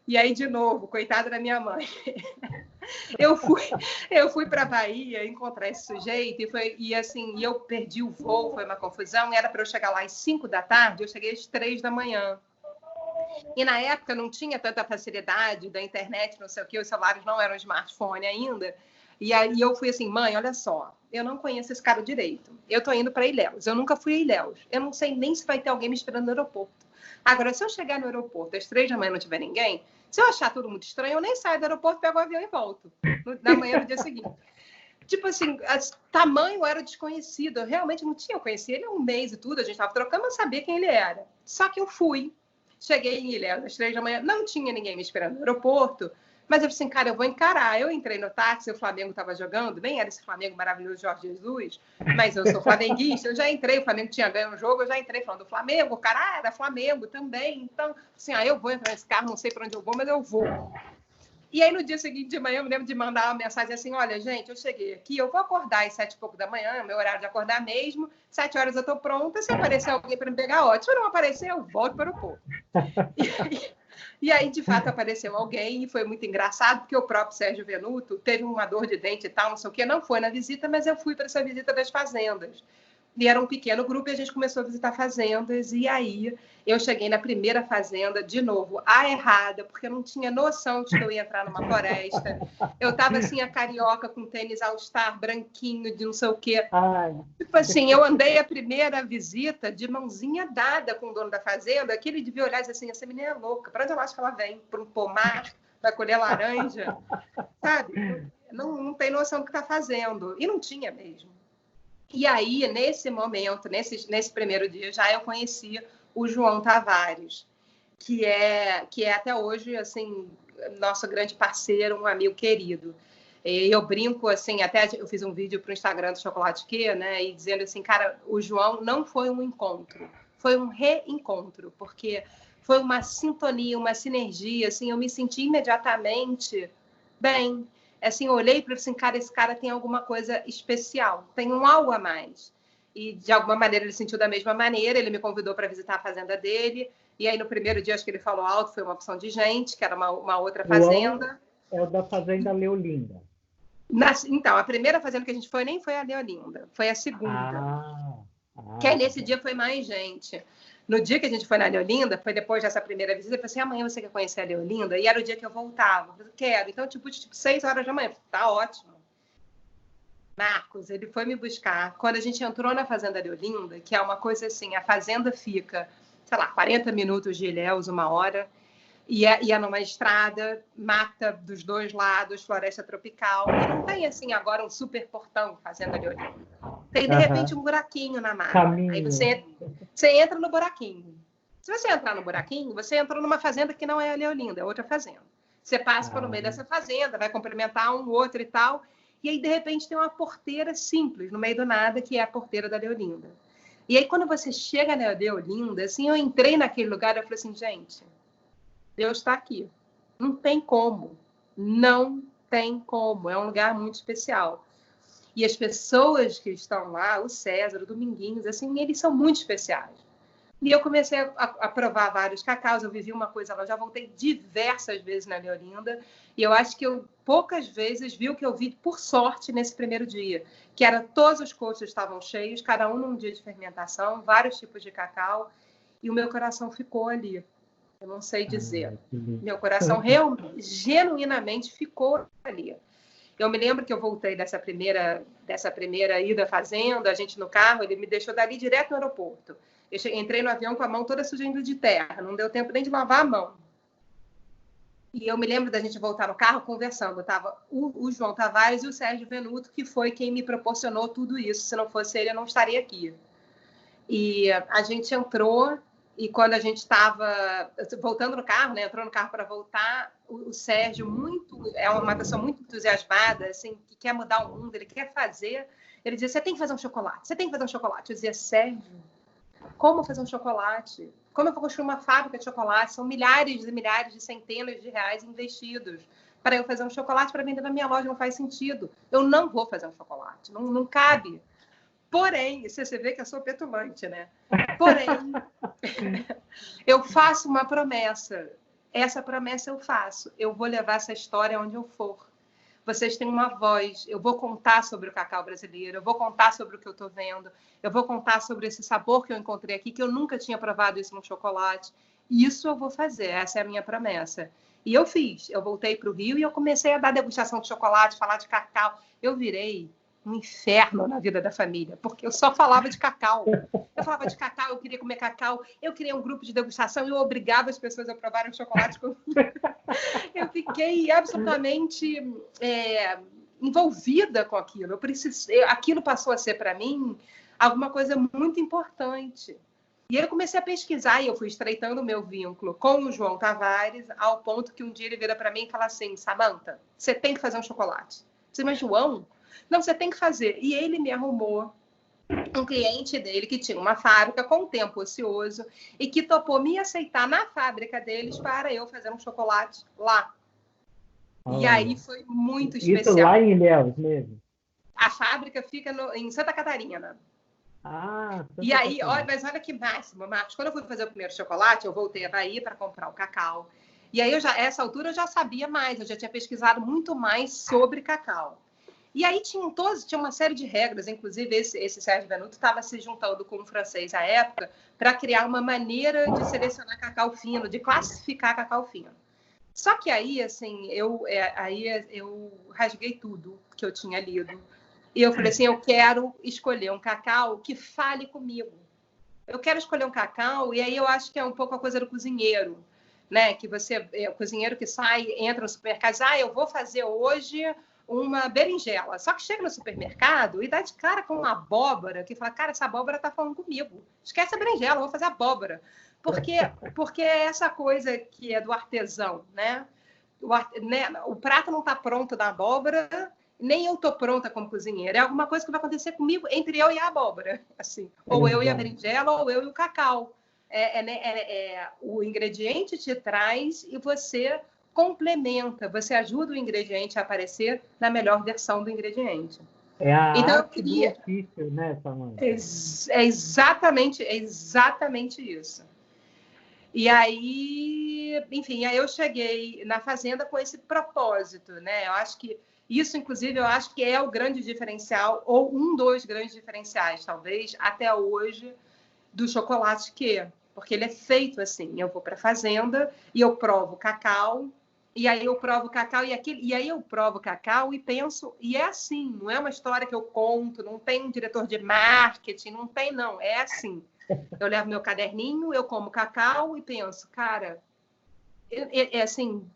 E aí, de novo, coitada da minha mãe. Eu fui para a Bahia encontrar esse sujeito e eu perdi o voo, foi uma confusão. Era para eu chegar lá às 5 da tarde, eu cheguei às 3 da manhã. E na época não tinha tanta facilidade da internet, não sei o quê, os celulares não eram smartphone ainda. E aí eu fui assim, mãe, olha só, eu não conheço esse cara direito. Eu tô indo para Ilhéus, eu nunca fui a Ilhéus. Eu não sei nem se vai ter alguém me esperando no aeroporto. Agora, se eu chegar no aeroporto às 3 da manhã e não tiver ninguém, se eu achar tudo muito estranho, eu nem saio do aeroporto, pego o avião e volto. Na manhã do dia seguinte. Tipo assim, tamanho era desconhecido. Eu realmente não tinha conhecido ele há um mês e tudo. A gente estava trocando, mas sabia quem ele era. Só que eu fui. Cheguei em Ilhéus às 3 da manhã. Não tinha ninguém me esperando no aeroporto. Mas eu falei assim, cara, eu vou encarar. Eu entrei no táxi, o Flamengo estava jogando. Nem era esse Flamengo maravilhoso, Jorge Jesus. Mas eu sou flamenguista. Eu já entrei, o Flamengo tinha ganho um jogo. Eu já entrei falando do Flamengo. O cara era Flamengo também. Então, assim, eu vou entrar nesse carro. Não sei para onde eu vou, mas eu vou. E aí, no dia seguinte de manhã, eu me lembro de mandar uma mensagem assim, olha, gente, eu cheguei aqui, eu vou acordar às 7 e pouco da manhã, meu horário de acordar mesmo, 7 horas eu estou pronta, se aparecer alguém para me pegar, ótimo, se não aparecer, eu volto para o povo. E aí, de fato, apareceu alguém e foi muito engraçado, porque o próprio Sérgio Venuto teve uma dor de dente e tal, não sei o quê, não foi na visita, mas eu fui para essa visita das fazendas. E era um pequeno grupo e a gente começou a visitar fazendas. E aí eu cheguei na primeira fazenda, de novo, a errada, porque eu não tinha noção de que eu ia entrar numa floresta. Eu estava assim, a carioca com tênis all-star, branquinho, de não sei o quê. Tipo assim, eu andei a primeira visita de mãozinha dada com o dono da fazenda, que ele devia olhar e dizer assim, essa menina é louca, para onde eu acho que ela vem? Para um pomar, para colher laranja? Sabe? Não tem noção do que está fazendo. E não tinha mesmo. E aí, nesse momento, nesse primeiro dia, já eu conheci o João Tavares, que é até hoje, assim, nosso grande parceiro, um amigo querido. E eu brinco, assim, até eu fiz um vídeo para o Instagram do Chocolate Que, né, e dizendo assim, cara, o João não foi um encontro, foi um reencontro, porque foi uma sintonia, uma sinergia, assim, eu me senti imediatamente bem. Assim, eu olhei e falei assim, cara, esse cara tem alguma coisa especial, tem um algo a mais. E, de alguma maneira, ele sentiu da mesma maneira, ele me convidou para visitar a fazenda dele, e aí, no primeiro dia, acho que ele falou alto, foi uma opção de gente, que era uma outra fazenda. É o da Fazenda Leolinda. Então, a primeira fazenda que a gente foi nem foi a Leolinda, foi a segunda. Que aí nesse dia foi mais gente. No dia que a gente foi na Leolinda, foi depois dessa primeira visita, eu falei assim, amanhã você quer conhecer a Leolinda? E era o dia que eu voltava. Eu falei, quero. Então, tipo 6 horas da manhã. Tá ótimo. Marcos, ele foi me buscar. Quando a gente entrou na Fazenda Leolinda, que é uma coisa assim, a fazenda fica, sei lá, 40 minutos de Ilhéus, 1 hora, e é numa estrada, mata dos 2 lados, floresta tropical, e não tem assim agora um super portão Fazenda Leolinda. Tem, de repente, um buraquinho na mata. Caminho. Aí você entra no buraquinho. Se você entrar no buraquinho, você entra numa fazenda que não é a Leolinda, é outra fazenda. Você passa pelo meio dessa fazenda, vai cumprimentar um outro e tal, e aí, de repente, tem uma porteira simples, no meio do nada, que é a porteira da Leolinda. E aí, quando você chega na Leolinda, assim, eu entrei naquele lugar, eu falei assim, gente, Deus está aqui. Não tem como. Não tem como. É um lugar muito especial. E as pessoas que estão lá, o César, o Dominguinhos, assim, eles são muito especiais. E eu comecei a provar vários cacau. Eu vivi uma coisa lá, já voltei diversas vezes na Leolinda, e eu acho que eu poucas vezes vi o que eu vi, por sorte, nesse primeiro dia, que era todos os coxos estavam cheios, cada um num dia de fermentação, vários tipos de cacau, e o meu coração ficou ali. Eu não sei dizer. Meu coração genuinamente ficou ali. Eu me lembro que eu voltei dessa primeira ida à fazenda, a gente no carro, ele me deixou dali direto no aeroporto. Eu entrei no avião com a mão toda suja de terra, não deu tempo nem de lavar a mão. E eu me lembro da gente voltar no carro conversando. Tava o João Tavares e o Sérgio Venuto, que foi quem me proporcionou tudo isso. Se não fosse ele, eu não estaria aqui. E a gente entrou, e quando a gente estava voltando no carro, né, entrou no carro para voltar, o Sérgio é uma pessoa muito entusiasmada, assim, que quer mudar o mundo, ele quer fazer. Ele dizia, você tem que fazer um chocolate, você tem que fazer um chocolate. Eu dizia, Sérgio, como fazer um chocolate? Como eu vou construir uma fábrica de chocolate? São milhares e milhares de centenas de reais investidos para eu fazer um chocolate para vender na minha loja, não faz sentido. Eu não vou fazer um chocolate, não cabe. Porém, você vê que eu sou petulante, né? Porém, eu faço uma promessa. Essa promessa eu faço. Eu vou levar essa história onde eu for. Vocês têm uma voz. Eu vou contar sobre o cacau brasileiro. Eu vou contar sobre o que eu estou vendo. Eu vou contar sobre esse sabor que eu encontrei aqui, que eu nunca tinha provado isso no chocolate. Isso eu vou fazer. Essa é a minha promessa. E eu fiz. Eu voltei para o Rio e eu comecei a dar degustação de chocolate, falar de cacau. Eu virei um inferno na vida da família, porque eu só falava de cacau. Eu falava de cacau, eu queria comer cacau, eu queria um grupo de degustação e eu obrigava as pessoas a provarem o chocolate comigo. Eu fiquei absolutamente envolvida com aquilo. Aquilo passou a ser, para mim, alguma coisa muito importante. E eu comecei a pesquisar e eu fui estreitando o meu vínculo com o João Tavares, ao ponto que um dia ele vira para mim e fala assim, Samantha, você tem que fazer um chocolate. Você, mas João? Não, você tem que fazer. E ele me arrumou um cliente dele que tinha uma fábrica com tempo ocioso e que topou me aceitar na fábrica deles para eu fazer um chocolate lá. E aí foi muito especial. Isso lá em Ilhéus mesmo? A fábrica fica em Santa Catarina. E aí, mas olha que máximo, Marcos. Quando eu fui fazer o primeiro chocolate, eu voltei a Bahia para comprar o cacau. E aí, essa altura, eu já sabia mais. Eu já tinha pesquisado muito mais sobre cacau. E aí tinha uma série de regras, inclusive esse Sérgio Venuto estava se juntando com um francês à época para criar uma maneira de selecionar cacau fino, de classificar cacau fino. Só que aí, assim, eu rasguei tudo que eu tinha lido. E eu falei assim, eu quero escolher um cacau que fale comigo. Eu quero escolher um cacau, e aí eu acho que é um pouco a coisa do cozinheiro, né? Que o cozinheiro que sai, entra no supermercado e diz, eu vou fazer hoje uma berinjela. Só que chega no supermercado e dá de cara com uma abóbora, que fala, cara, essa abóbora tá falando comigo. Esquece a berinjela, eu vou fazer abóbora. Porque é essa coisa que é do artesão, né? O prato não tá pronto da abóbora, nem eu tô pronta como cozinheira. É alguma coisa que vai acontecer comigo entre eu e a abóbora. Assim. Ou eu e a berinjela, ou eu e o cacau. O ingrediente te traz e você complementa, você ajuda o ingrediente a aparecer na melhor versão do ingrediente. É a arte do ofício, né, Samantha? É exatamente isso. E aí, enfim, aí eu cheguei na fazenda com esse propósito, né? Eu acho que Isso, inclusive, eu acho que é o grande diferencial, ou um dos grandes diferenciais, talvez, até hoje, do chocolate que, porque ele é feito assim. Eu vou para a fazenda e eu provo cacau, e aí eu provo cacau e aí eu provo cacau e penso, e é assim, não é uma história que eu conto, não tem um diretor de marketing, não tem, não, é assim. Eu levo meu caderninho, eu como cacau e penso, cara, é assim,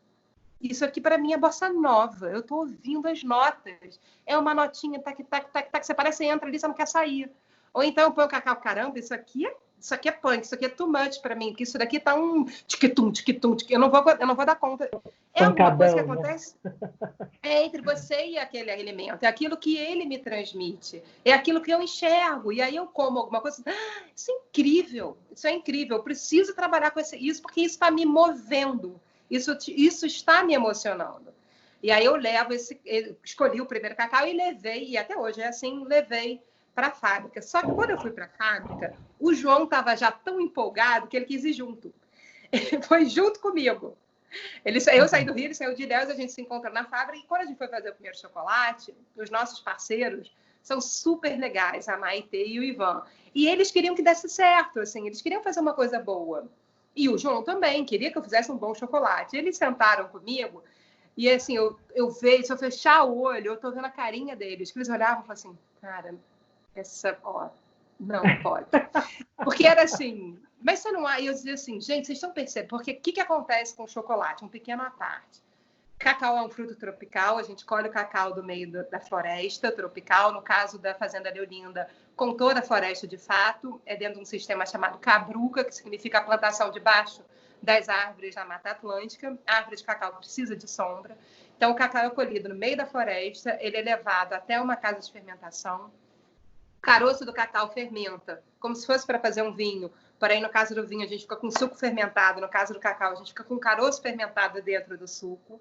isso aqui para mim é bossa nova, eu estou ouvindo as notas, é uma notinha, tac, tac, tac, tac, você parece que entra ali, você não quer sair. Ou então eu ponho o cacau, caramba, isso aqui é punk, isso aqui é too much para mim, porque isso daqui tá um tiquitum, tiquitum, eu não vou dar conta. É alguma coisa que acontece entre você e aquele alimento, é aquilo que ele me transmite, é aquilo que eu enxergo, e aí eu como alguma coisa, isso é incrível, eu preciso trabalhar com isso, porque isso está me movendo, isso está me emocionando. E aí eu escolhi o primeiro cacau e levei, e até hoje é assim, levei para a fábrica. Só que quando eu fui para a fábrica, o João estava já tão empolgado que ele quis ir junto. Ele foi junto comigo. Eu saí do Rio, ele saiu de Ilhéus, a gente se encontra na fábrica, e quando a gente foi fazer o primeiro chocolate, os nossos parceiros são super legais, a Maite e o Ivan. E eles queriam que desse certo, assim, eles queriam fazer uma coisa boa. E o João também queria que eu fizesse um bom chocolate. Eles sentaram comigo e, assim, eu vejo, se eu fechar o olho, eu tô vendo a carinha deles, que eles olhavam e falavam assim, cara, não pode. Porque era assim, mas você não... E eu dizia assim, gente, vocês estão percebendo? Porque o que acontece com o chocolate? Um pequeno à parte. Cacau é um fruto tropical, a gente colhe o cacau do meio da floresta tropical, no caso da Fazenda Leolinda, com toda a floresta de fato, é dentro de um sistema chamado cabruca, que significa a plantação debaixo das árvores da Mata Atlântica. A árvore de cacau precisa de sombra. Então, o cacau é colhido no meio da floresta, ele é levado até uma casa de fermentação. O caroço do cacau fermenta, como se fosse para fazer um vinho. Porém, no caso do vinho, a gente fica com suco fermentado. No caso do cacau, a gente fica com caroço fermentado dentro do suco.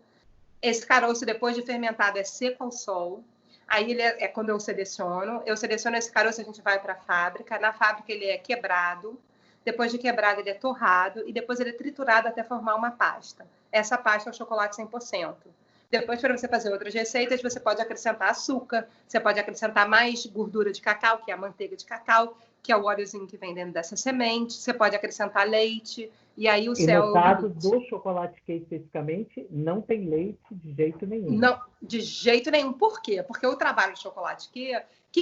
Esse caroço, depois de fermentado, é seco ao sol. Aí ele é quando eu seleciono esse caroço, a gente vai para a fábrica. Na fábrica ele é quebrado. Depois de quebrado, ele é torrado. E depois ele é triturado até formar uma pasta. Essa pasta é o chocolate 100%. Depois, para você fazer outras receitas, você pode acrescentar açúcar, você pode acrescentar mais gordura de cacau, que é a manteiga de cacau, que é o óleozinho que vem dentro dessa semente. Você pode acrescentar leite, e aí o céu... No caso do chocolate que especificamente, não tem leite de jeito nenhum. Não, de jeito nenhum. Por quê? Porque o trabalho de chocolate que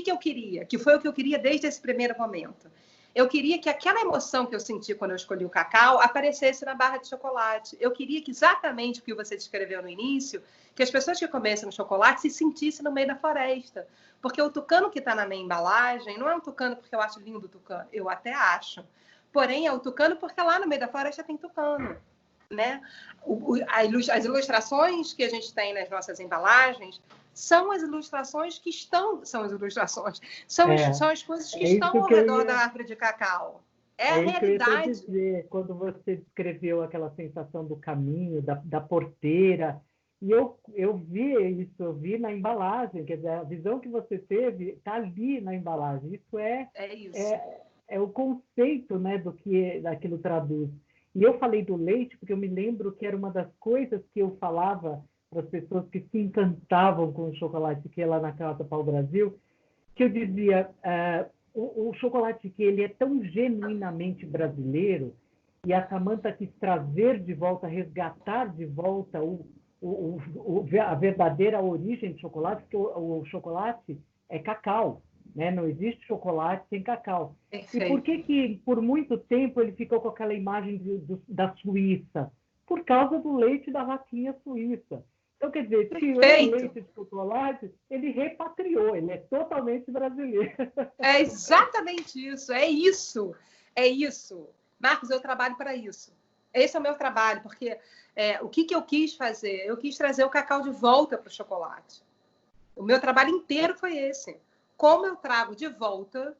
eu queria? Que foi o que eu queria desde esse primeiro momento. Eu queria que aquela emoção que eu senti quando eu escolhi o cacau aparecesse na barra de chocolate. Eu queria que exatamente o que você descreveu no início, que as pessoas que comessem o chocolate se sentissem no meio da floresta. Porque o tucano que está na minha embalagem não é um tucano porque eu acho lindo o tucano, eu até acho. Porém, é o tucano porque lá no meio da floresta tem tucano. Né? As ilustrações que a gente tem nas nossas embalagens são as ilustrações que estão... São as coisas que estão ao redor da árvore de cacau. É a realidade. Que eu ia dizer, quando você descreveu aquela sensação do caminho, da porteira, e eu vi isso, eu vi na embalagem, quer dizer, a visão que você teve está ali na embalagem. Isso é o conceito, né, do que daquilo traduz. E eu falei do leite porque eu me lembro que era uma das coisas que eu falava para as pessoas que se encantavam com o chocolate que é lá na Casa Pau Brasil, que eu dizia, o chocolate que ele é tão genuinamente brasileiro, e a Samantha quis trazer de volta, resgatar de volta a verdadeira origem do chocolate, porque o chocolate é cacau. Né? Não existe chocolate sem cacau. Perfeito. E por que por muito tempo ele ficou com aquela imagem da Suíça? Por causa do leite da vaquinha suíça. Então, quer dizer, tirou o leite de chocolate, ele repatriou, ele é totalmente brasileiro. É exatamente isso, é isso. Marcos, eu trabalho para isso. Esse é o meu trabalho, porque o que eu quis fazer? Eu quis trazer o cacau de volta para o chocolate. O meu trabalho inteiro foi esse. Como eu trago de volta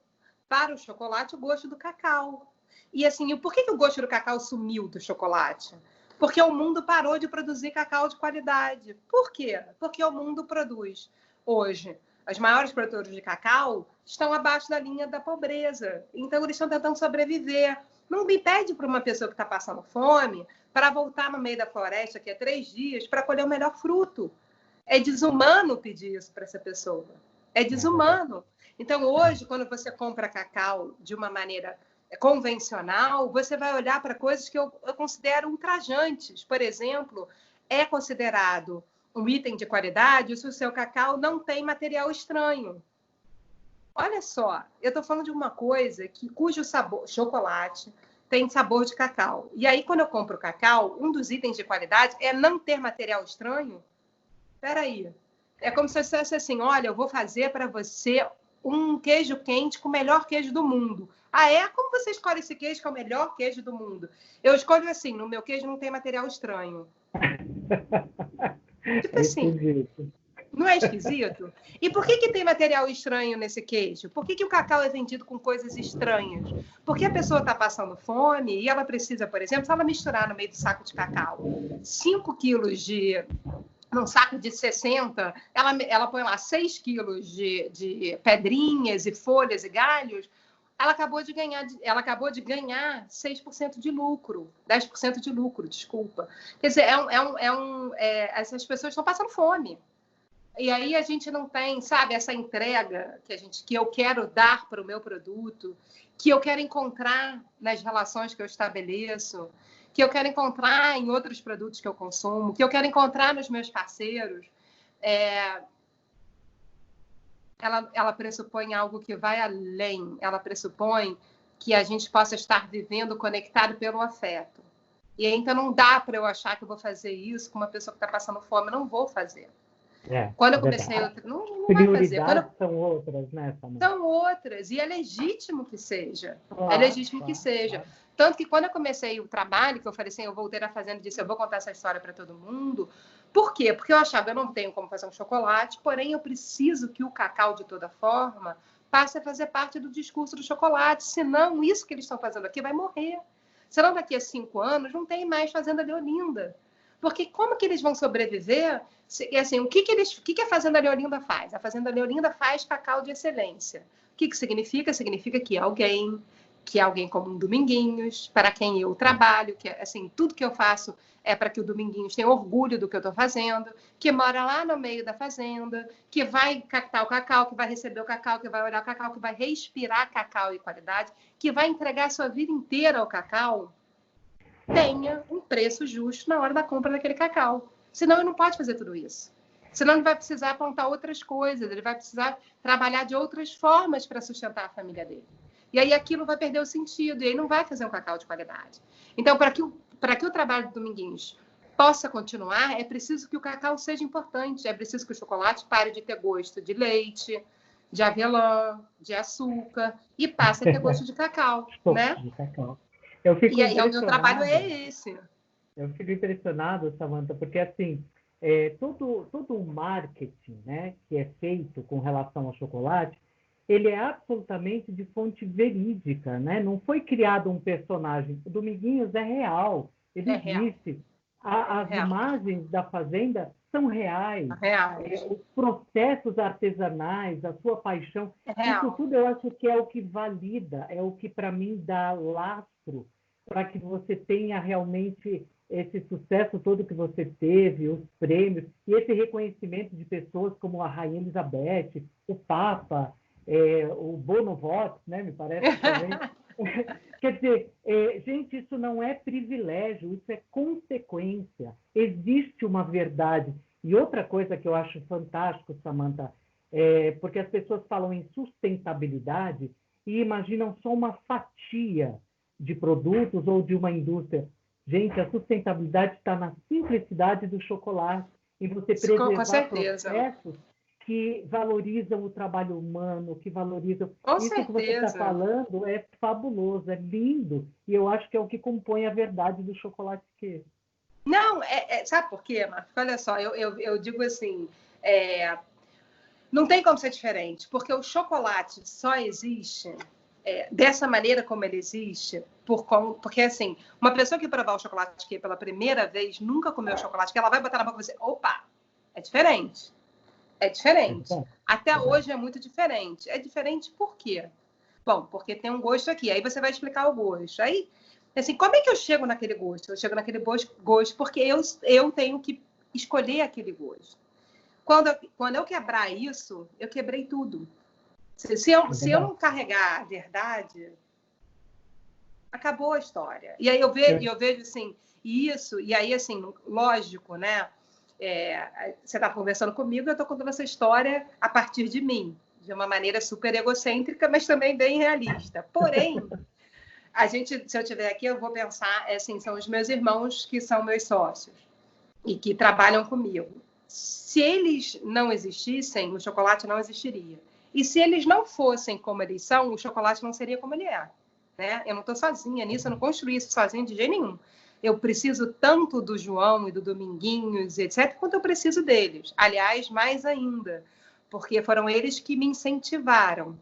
para o chocolate o gosto do cacau. E assim, por que o gosto do cacau sumiu do chocolate? Porque o mundo parou de produzir cacau de qualidade. Por quê? Porque o mundo produz. Hoje, os maiores produtores de cacau estão abaixo da linha da pobreza. Então, eles estão tentando sobreviver. Não me pede para uma pessoa que está passando fome para voltar no meio da floresta, que é 3 dias, para colher o melhor fruto. É desumano pedir isso para essa pessoa. É desumano. Então, hoje, quando você compra cacau de uma maneira convencional, você vai olhar para coisas que eu considero ultrajantes. Por exemplo, é considerado um item de qualidade se o seu cacau não tem material estranho. Olha só, eu estou falando de uma coisa cujo sabor, chocolate, tem sabor de cacau. E aí, quando eu compro cacau, um dos itens de qualidade é não ter material estranho. Espera aí. É como se eu dissesse assim, olha, eu vou fazer para você um queijo quente com o melhor queijo do mundo. Ah, é? Como você escolhe esse queijo que é o melhor queijo do mundo? Eu escolho assim, no meu queijo não tem material estranho. Tipo assim, não é esquisito? E por que tem material estranho nesse queijo? Por que o cacau é vendido com coisas estranhas? Porque a pessoa está passando fome e ela precisa, por exemplo, se ela misturar no meio do saco de cacau 5 quilos num saco de 60, ela põe lá 6 quilos de pedrinhas e folhas e galhos, ela acabou de ganhar 6% de lucro, 10% de lucro, desculpa. Quer dizer, essas pessoas estão passando fome. E aí a gente não tem, sabe, essa entrega que eu quero dar para o meu produto, que eu quero encontrar nas relações que eu estabeleço, que eu quero encontrar em outros produtos que eu consumo, que eu quero encontrar nos meus parceiros. Ela pressupõe algo que vai além. Ela pressupõe que a gente possa estar vivendo conectado pelo afeto. E aí, então não dá para eu achar que eu vou fazer isso com uma pessoa que está passando fome. Não vou fazer. Quando eu comecei, não vai fazer. São outras, né, Samanta? São outras, e é legítimo que seja. Claro, é legítimo que seja. Claro. Tanto que quando eu comecei o trabalho, que eu falei assim, eu voltei na fazenda e disse, eu vou contar essa história para todo mundo. Por quê? Porque eu achava, eu não tenho como fazer um chocolate, porém eu preciso que o cacau, de toda forma, passe a fazer parte do discurso do chocolate. Senão, isso que eles estão fazendo aqui vai morrer. Senão, daqui a 5 anos, não tem mais Fazenda Leolinda. Porque como que eles vão sobreviver? Assim, o que a Fazenda Leolinda faz? A Fazenda Leolinda faz cacau de excelência. O que significa? Significa que alguém como um Dominguinhos, para quem eu trabalho, que assim, tudo que eu faço é para que o Dominguinhos tenha orgulho do que eu estou fazendo, que mora lá no meio da fazenda, que vai captar o cacau, que vai receber o cacau, que vai olhar o cacau, que vai respirar cacau e qualidade, que vai entregar a sua vida inteira ao cacau, tenha um preço justo na hora da compra daquele cacau. Senão ele não pode fazer tudo isso. Senão ele vai precisar apontar outras coisas, ele vai precisar trabalhar de outras formas para sustentar a família dele. E aí aquilo vai perder o sentido, e aí não vai fazer um cacau de qualidade. Então, para que o trabalho do Dominguinhos possa continuar, é preciso que o cacau seja importante, é preciso que o chocolate pare de ter gosto de leite, de avelã, de açúcar, e passe a ter gosto de cacau, né? De cacau. E aí o meu trabalho é esse. Eu fico impressionado, Samanta, porque assim, todo o marketing, né, que é feito com relação ao chocolate, ele é absolutamente de fonte verídica, né? Não foi criado um personagem. O Dominguinhos é real, ele existe. As imagens da fazenda são reais. Os processos artesanais, a sua paixão, isso tudo eu acho que é o que valida, é o que para mim dá lastro para que você tenha realmente esse sucesso todo que você teve, os prêmios, e esse reconhecimento de pessoas como a Rainha Elizabeth, o Papa, o Bono Vox, né, me parece também. Quer dizer, gente, isso não é privilégio, isso é consequência. Existe uma verdade. E outra coisa que eu acho fantástico, Samanta, porque as pessoas falam em sustentabilidade e imaginam só uma fatia de produtos ou de uma indústria. Gente, a sustentabilidade está na simplicidade do chocolate, em você preservar processos que valorizam o trabalho humano, que valorizam... Isso que você está falando é fabuloso, é lindo, e eu acho que é o que compõe a verdade do chocolate queijo. Não, sabe por quê, Marcos? Olha só, eu digo assim, não tem como ser diferente, porque o chocolate só existe dessa maneira como ele existe, porque assim, uma pessoa que provar o chocolate queijo pela primeira vez, nunca comeu chocolate queijo, ela vai botar na boca e dizer, opa, é diferente. É diferente. Até hoje é muito diferente. É diferente por quê? Bom, porque tem um gosto aqui. Aí você vai explicar o gosto. Aí, assim, como é que eu chego naquele gosto? Eu chego naquele gosto porque eu tenho que escolher aquele gosto. Quando eu quebrar isso, eu quebrei tudo. Se eu não carregar a verdade, acabou a história. E aí eu vejo assim, isso, e aí, assim, lógico, né? Você está conversando comigo, eu estou contando essa história a partir de mim, de uma maneira super egocêntrica, mas também bem realista. Porém, se eu estiver aqui, eu vou pensar, assim, são os meus irmãos que são meus sócios e que trabalham comigo. Se eles não existissem, o chocolate não existiria. E se eles não fossem como eles são, o chocolate não seria como ele é. Né? Eu não estou sozinha nisso, eu não construí isso sozinha de jeito nenhum. Eu preciso tanto do João e do Dominguinhos, etc., quanto eu preciso deles. Aliás, mais ainda, porque foram eles que me incentivaram.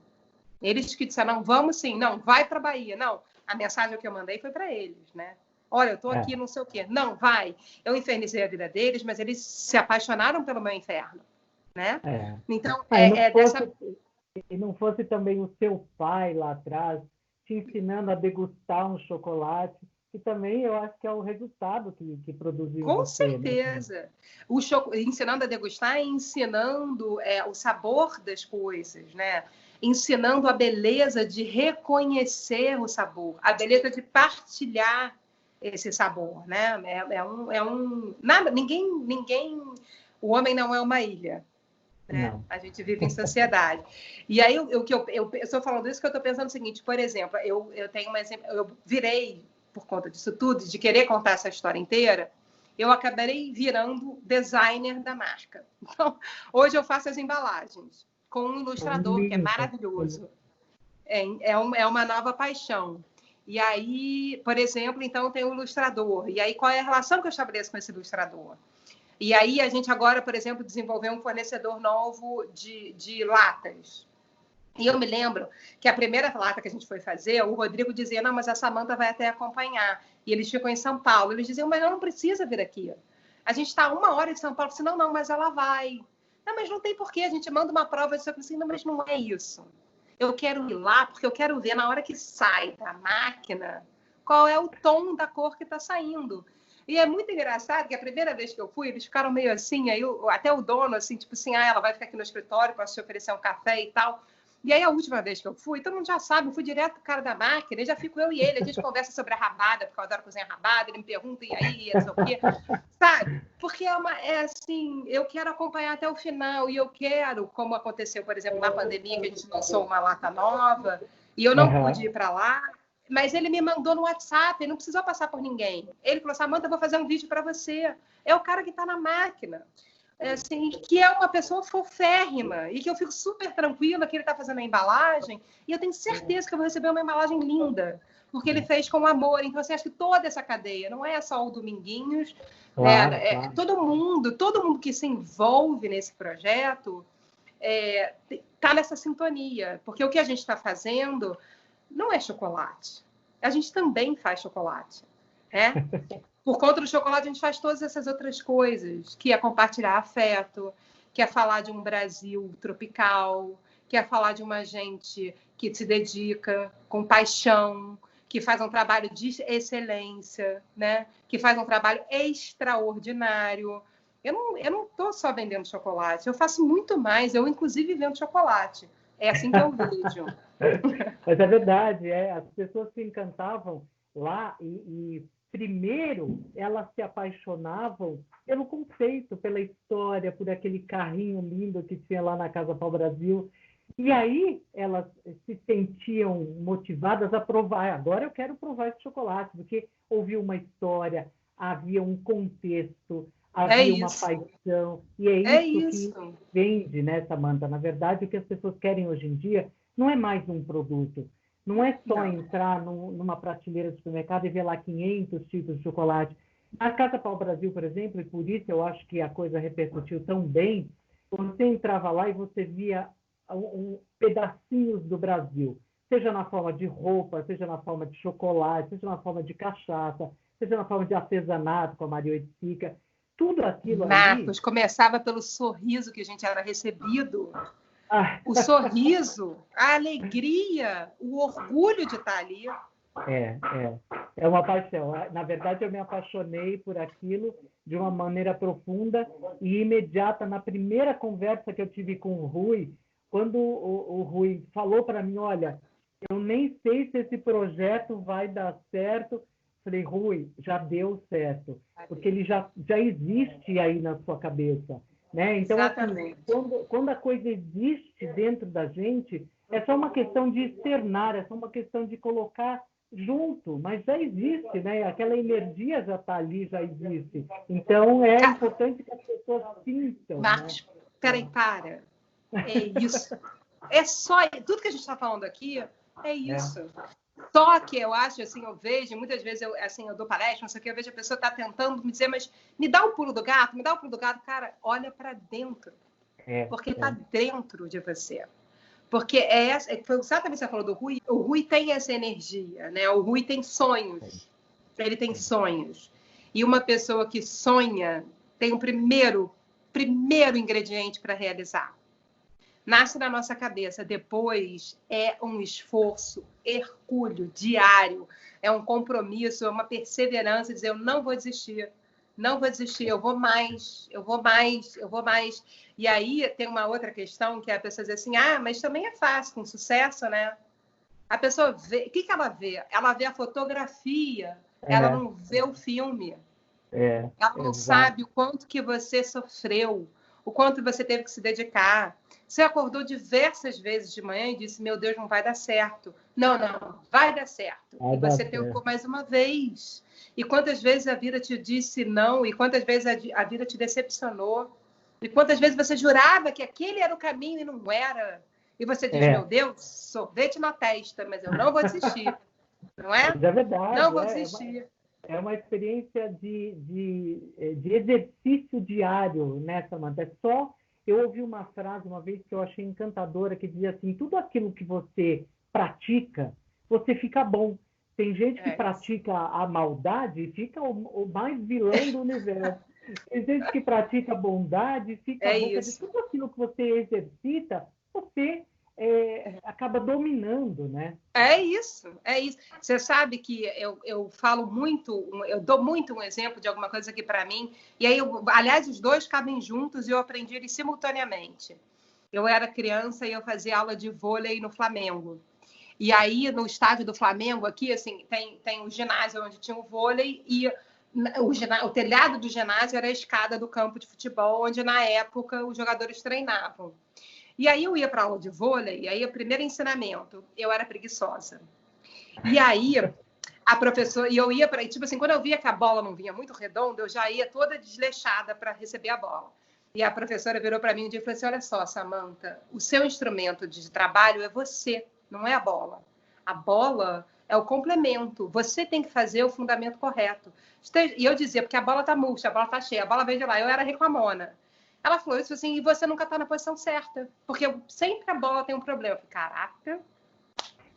Eles que disseram, não, vamos sim, não, vai para a Bahia. Não, a mensagem que eu mandei foi para eles, né? Olha, eu estou aqui, não sei o quê. Não, vai. Eu infernizei a vida deles, mas eles se apaixonaram pelo meu inferno, né? Então, E não fosse também o seu pai lá atrás te ensinando a degustar um chocolate, que também eu acho que é o resultado que produziu com você. Certeza. Né? Ensinando a degustar e ensinando o sabor das coisas, né? Ensinando a beleza de reconhecer o sabor, a beleza de partilhar esse sabor, né? O homem não é uma ilha. Né? A gente vive em sociedade. E aí, eu estou falando isso que eu estou pensando o seguinte, por exemplo, eu tenho um exemplo, eu virei, por conta disso tudo, de querer contar essa história inteira, eu acabei virando designer da marca. Então, hoje eu faço as embalagens com um ilustrador, que é maravilhoso. É uma nova paixão. E aí, por exemplo, então tem um ilustrador. E aí, qual é a relação que eu estabeleço com esse ilustrador? E aí a gente agora, por exemplo, desenvolveu um fornecedor novo de latas. E eu me lembro que a primeira lata que a gente foi fazer, o Rodrigo dizia, não, mas a Samanta vai até acompanhar. E eles ficam em São Paulo. Eles diziam, mas ela não precisa vir aqui. A gente está 1 hora em São Paulo. Eu disse, não, mas ela vai. Não, mas não tem porquê. A gente manda uma prova. Eu disse assim, não, mas não é isso. Eu quero ir lá porque eu quero ver na hora que sai da máquina qual é o tom da cor que está saindo. E é muito engraçado que a primeira vez que eu fui, eles ficaram meio assim, aí até o dono, assim, tipo assim, ela vai ficar aqui no escritório para te oferecer um café e tal. E aí a última vez que eu fui, todo mundo já sabe, eu fui direto pro cara da máquina, e já fico eu e ele, a gente conversa sobre a rabada, porque eu adoro cozinhar rabada, ele me pergunta, e aí, não sei o quê, sabe? Porque assim, eu quero acompanhar até o final, e eu quero, como aconteceu, por exemplo, na pandemia, que a gente lançou uma lata nova, e eu não pude ir para lá, mas ele me mandou no WhatsApp, ele não precisou passar por ninguém. Ele falou, Samanta, eu vou fazer um vídeo para você. É o cara que está na máquina. Assim, que é uma pessoa foférrima e que eu fico super tranquila que ele está fazendo a embalagem e eu tenho certeza que eu vou receber uma embalagem linda, porque ele fez com amor. Então, assim, acho que toda essa cadeia, não é só o Dominguinhos, claro, né? claro. Todo mundo que se envolve nesse projeto está nessa sintonia, porque o que a gente está fazendo não é chocolate. A gente também faz chocolate, né? Por conta do chocolate, a gente faz todas essas outras coisas, que é compartilhar afeto, que é falar de um Brasil tropical, que é falar de uma gente que se dedica com paixão, que faz um trabalho de excelência, né? Que faz um trabalho extraordinário. Eu não estou só vendendo chocolate, eu faço muito mais, eu inclusive vendo chocolate. É assim que eu vejo. Mas é verdade, as pessoas se encantavam lá e primeiro elas se apaixonavam pelo conceito, pela história, por aquele carrinho lindo que tinha lá na Casa Pau Brasil. E aí elas se sentiam motivadas a provar. Agora eu quero provar esse chocolate, porque ouviu uma história, havia um contexto, havia uma paixão. E é isso que vende, né, Samanta? Na verdade, o que as pessoas querem hoje em dia não é mais um produto. Não é só entrar numa prateleira de supermercado e ver lá 500 tipos de chocolate. A Casa Pau Brasil, por exemplo, e por isso eu acho que a coisa repercutiu tão bem, você entrava lá e você via pedacinhos do Brasil, seja na forma de roupa, seja na forma de chocolate, seja na forma de cachaça, seja na forma de artesanato, com a Maria Oiticica. Tudo aquilo Marcos, começava pelo sorriso que a gente era recebido. O sorriso, a alegria, o orgulho de estar ali. É uma paixão. Na verdade, eu me apaixonei por aquilo de uma maneira profunda e imediata. Na primeira conversa que eu tive com o Rui, quando o Rui falou para mim, olha, eu nem sei se esse projeto vai dar certo, falei, Rui, já deu certo, porque ele já existe aí na sua cabeça, né? Então, assim, quando a coisa existe dentro da gente, é só uma questão de externar, é só uma questão de colocar junto, mas já existe, né? Aquela energia já está ali, já existe. Então, é importante que as pessoas sintam. Marcos, né? Peraí, para. É isso. É só... Tudo que a gente está falando aqui é isso. Só que eu acho, assim, eu vejo, muitas vezes eu dou palestra, não sei o que, eu vejo a pessoa está tentando me dizer, mas me dá o pulo do gato, me dá o pulo do gato. Cara, olha para dentro. Porque está dentro de você. Porque foi exatamente o que você falou do Rui. O Rui tem essa energia, né? O Rui tem sonhos. Ele tem sonhos. E uma pessoa que sonha tem um primeiro ingrediente para realizar. Nasce na nossa cabeça. Depois é um esforço hercúleo, diário. É um compromisso, é uma perseverança. Dizer, eu não vou desistir. Não vou desistir, eu vou mais. E aí tem uma outra questão que é a pessoa diz assim, mas também é fácil, com sucesso, né? A pessoa vê... O que ela vê? Ela vê a fotografia, ela não vê o filme. Ela não sabe o quanto que você sofreu, o quanto você teve que se dedicar. Você acordou diversas vezes de manhã e disse, meu Deus, não vai dar certo. Não, vai dar certo. E você tentou mais uma vez. E quantas vezes a vida te disse não, e quantas vezes a vida te decepcionou, e quantas vezes você jurava que aquele era o caminho e não era. E você diz, meu Deus, sorvete na testa, mas eu não vou desistir. Não é? Mas é verdade. Não vou desistir. É uma experiência de exercício diário, né, Samantha? Eu ouvi uma frase uma vez que eu achei encantadora, que dizia assim, tudo aquilo que você pratica, você fica bom. Tem gente que pratica a maldade e fica o mais vilão do universo. Tem gente que pratica a bondade e fica bom. Quer dizer, tudo aquilo que você exercita, você acaba dominando, né? É isso. Você sabe que eu falo muito, eu dou muito um exemplo de alguma coisa aqui para mim, e aí, aliás, os dois cabem juntos e eu aprendi eles simultaneamente. Eu era criança e eu fazia aula de vôlei no Flamengo. E aí, no estádio do Flamengo, aqui, assim, tem o ginásio onde tinha o vôlei e o telhado do ginásio era a escada do campo de futebol, onde, na época, os jogadores treinavam. E aí eu ia para aula de vôlei, e aí o primeiro ensinamento, eu era preguiçosa. E aí a professora, e eu ia para, tipo assim, quando eu via que a bola não vinha muito redonda, eu já ia toda desleixada para receber a bola. E a professora virou para mim um dia e falou assim, olha só, Samantha, o seu instrumento de trabalho é você, não é a bola. A bola é o complemento, você tem que fazer o fundamento correto. E eu dizia, porque a bola tá murcha, a bola tá cheia, a bola veio de lá, eu era reclamona. Ela falou isso assim, e você nunca está na posição certa, porque sempre a bola tem um problema. Eu falei, caraca,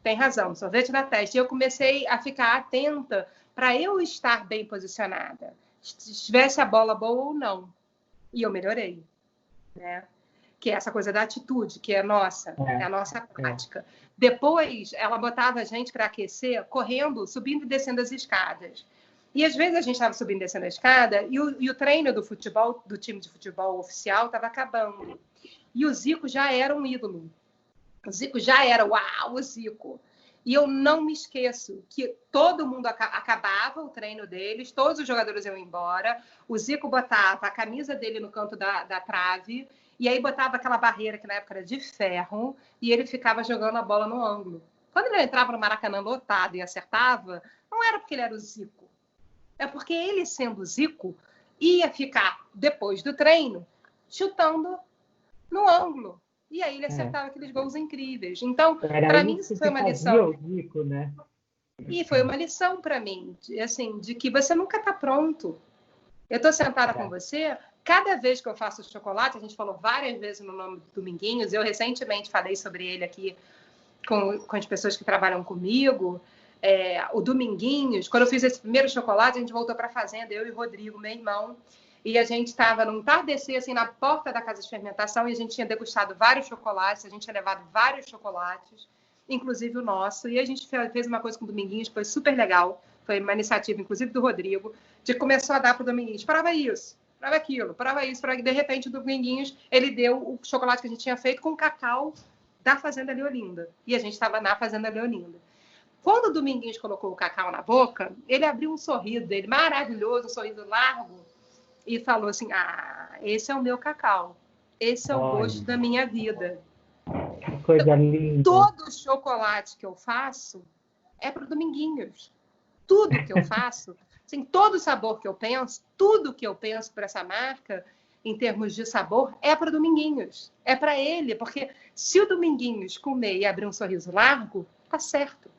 tem razão, sorvete na testa. E eu comecei a ficar atenta para eu estar bem posicionada, se tivesse a bola boa ou não. E eu melhorei, né? Que é essa coisa da atitude, que é nossa, é a nossa prática. Depois, ela botava a gente para aquecer, correndo, subindo e descendo as escadas. E às vezes a gente estava subindo e descendo a escada e o treino do futebol, do time de futebol oficial, estava acabando. E o Zico já era um ídolo. O Zico já era, uau, o Zico. E eu não me esqueço que todo mundo acabava o treino deles, todos os jogadores iam embora, o Zico botava a camisa dele no canto da trave, e aí botava aquela barreira que na época era de ferro, e ele ficava jogando a bola no ângulo. Quando ele entrava no Maracanã lotado e acertava, não era porque ele era o Zico. É porque ele, sendo Zico, ia ficar, depois do treino, chutando no ângulo. E aí ele acertava aqueles gols incríveis. Então, para mim, isso foi uma lição. O Zico, né? E foi uma lição para mim, assim, de que você nunca está pronto. Eu estou sentada com você, cada vez que eu faço chocolate, a gente falou várias vezes no nome do Dominguinhos, eu recentemente falei sobre ele aqui com as pessoas que trabalham comigo, o Dominguinhos, quando eu fiz esse primeiro chocolate, a gente voltou para a fazenda, eu e o Rodrigo, meu irmão, e a gente estava num entardecer, assim, na porta da casa de fermentação, e a gente tinha degustado vários chocolates, a gente tinha levado vários chocolates, inclusive o nosso, e a gente fez uma coisa com o Dominguinhos, foi super legal, foi uma iniciativa, inclusive, do Rodrigo, de começar a dar para o Dominguinhos. Prova isso, prova aquilo, prova isso, prova... De repente, o Dominguinhos, ele deu o chocolate que a gente tinha feito com cacau da Fazenda Leolinda. E a gente estava na Fazenda Leolinda. Quando o Dominguinhos colocou o cacau na boca, ele abriu um sorriso dele, maravilhoso, um sorriso largo, e falou assim, esse é o meu cacau. Esse é o gosto da minha vida. Que coisa linda. Todo chocolate que eu faço é para o Dominguinhos. Tudo que eu faço, assim, todo sabor que eu penso, tudo que eu penso para essa marca, em termos de sabor, é para o Dominguinhos. É para ele, porque se o Dominguinhos comer e abrir um sorriso largo, tá certo.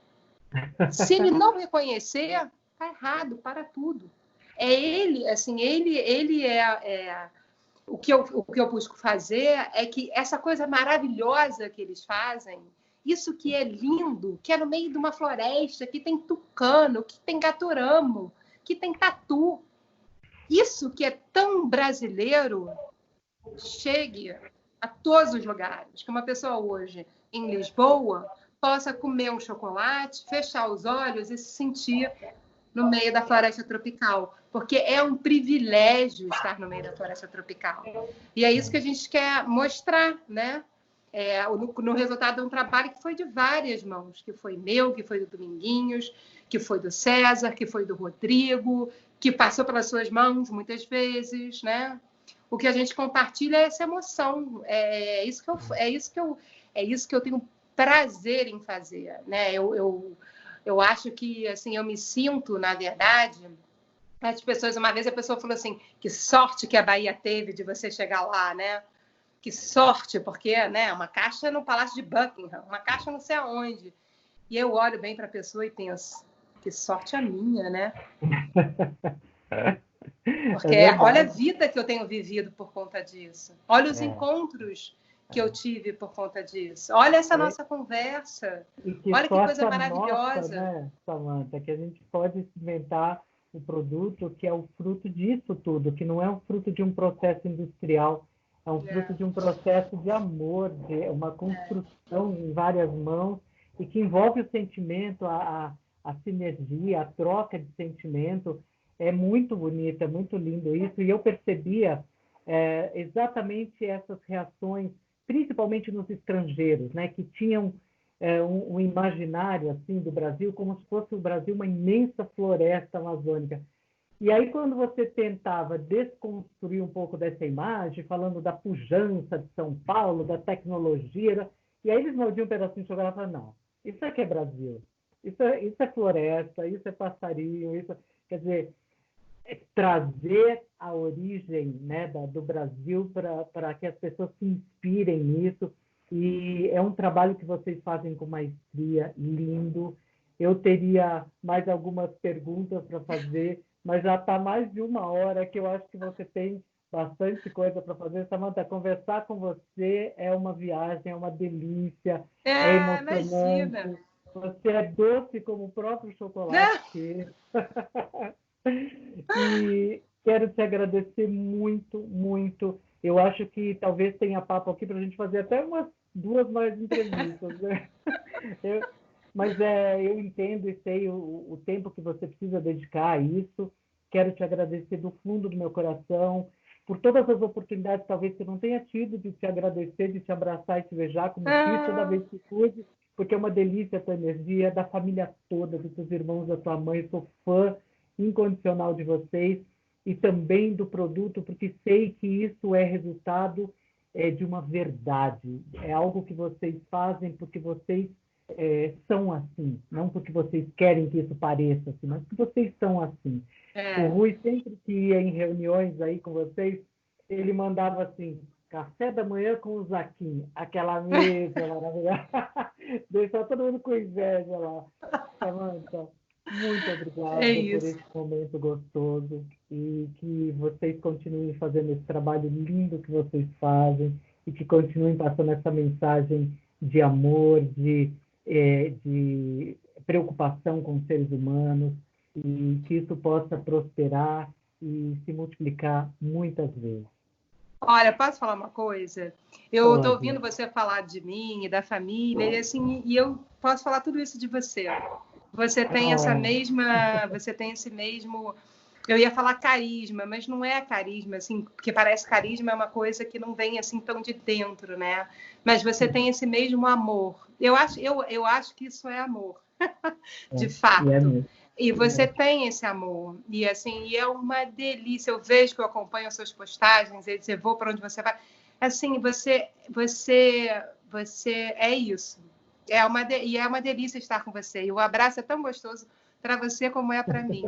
Se ele não reconhecer, tá errado, para tudo. É ele, assim, ele é o que eu busco fazer é que essa coisa maravilhosa que eles fazem, isso que é lindo, que é no meio de uma floresta, que tem tucano, que tem gaturamo, que tem tatu, isso que é tão brasileiro, chegue a todos os lugares. Que uma pessoa hoje, em Lisboa, possa comer um chocolate, fechar os olhos e se sentir no meio da floresta tropical, porque é um privilégio estar no meio da floresta tropical. E é isso que a gente quer mostrar, né? No resultado de um trabalho que foi de várias mãos, que foi meu, que foi do Dominguinhos, que foi do César, que foi do Rodrigo, que passou pelas suas mãos muitas vezes, né? O que a gente compartilha é essa emoção, é isso que eu tenho prazer em fazer, né? Eu acho que, assim, eu me sinto, na verdade, as pessoas, uma vez a pessoa falou assim, que sorte que a Bahia teve de você chegar lá, né? Que sorte, porque, né, uma caixa no Palácio de Buckingham, uma caixa não sei aonde. E eu olho bem para a pessoa e penso, que sorte a minha, né? Porque olha a vida que eu tenho vivido por conta disso. Olha os encontros que eu tive por conta disso. Olha essa nossa conversa. Olha que coisa maravilhosa. Nossa, né, Samantha, que a gente pode experimentar o produto que é o fruto disso tudo, que não é um fruto de um processo industrial, é um fruto de um processo de amor, de uma construção em várias mãos e que envolve o sentimento, a sinergia, a troca de sentimento. É muito bonito, é muito lindo isso. E eu percebia exatamente essas reações, principalmente nos estrangeiros, né, que tinham um imaginário assim do Brasil como se fosse o Brasil uma imensa floresta amazônica. E aí, quando você tentava desconstruir um pouco dessa imagem, falando da pujança de São Paulo, da tecnologia, e aí eles mordiam um pedacinho de chocolate e falavam, não, isso aqui é Brasil, isso é floresta, isso é passarinho, quer dizer, trazer a origem, né, do Brasil para que as pessoas se inspirem nisso. E é um trabalho que vocês fazem com maestria, lindo. Eu teria mais algumas perguntas para fazer, mas já está mais de 1 hora que eu acho que você tem bastante coisa para fazer. Samantha, conversar com você é uma viagem, é uma delícia, é emocionante. Imagina. Você é doce como o próprio chocolate. E quero te agradecer muito, muito. Eu acho que talvez tenha papo aqui para a gente fazer até umas 2 mais entrevistas, né? Mas eu entendo e sei o tempo que você precisa dedicar a isso. Quero te agradecer do fundo do meu coração por todas as oportunidades, talvez você não tenha tido, de te agradecer, de te abraçar e te beijar, como fiz toda vez que pude, porque é uma delícia a tua energia, da família toda, dos teus irmãos, da tua mãe. Sou fã incondicional de vocês e também do produto, porque sei que isso é resultado de uma verdade. É algo que vocês fazem porque vocês são assim, não porque vocês querem que isso pareça assim, mas porque vocês são assim. O Rui, sempre que ia em reuniões aí com vocês, ele mandava assim, café da manhã com o Zaquim, aquela mesa maravilhosa. Deixava todo mundo com inveja lá. Samantha, muito obrigada por esse momento gostoso e que vocês continuem fazendo esse trabalho lindo que vocês fazem e que continuem passando essa mensagem de amor, de preocupação com os seres humanos e que isso possa prosperar e se multiplicar muitas vezes. Olha, posso falar uma coisa? Eu estou ouvindo você falar de mim e da família, e eu posso falar tudo isso de você. Você tem você tem esse mesmo, eu ia falar carisma, mas não é carisma, assim, porque parece carisma é uma coisa que não vem assim tão de dentro, né? Mas você tem esse mesmo amor. Eu acho que isso é amor, de fato. E você tem esse amor. E assim, e é uma delícia. Eu vejo que eu acompanho as suas postagens, e você vou para onde você vai. Assim, você é isso. E é uma delícia estar com você. E o abraço é tão gostoso para você como é para mim.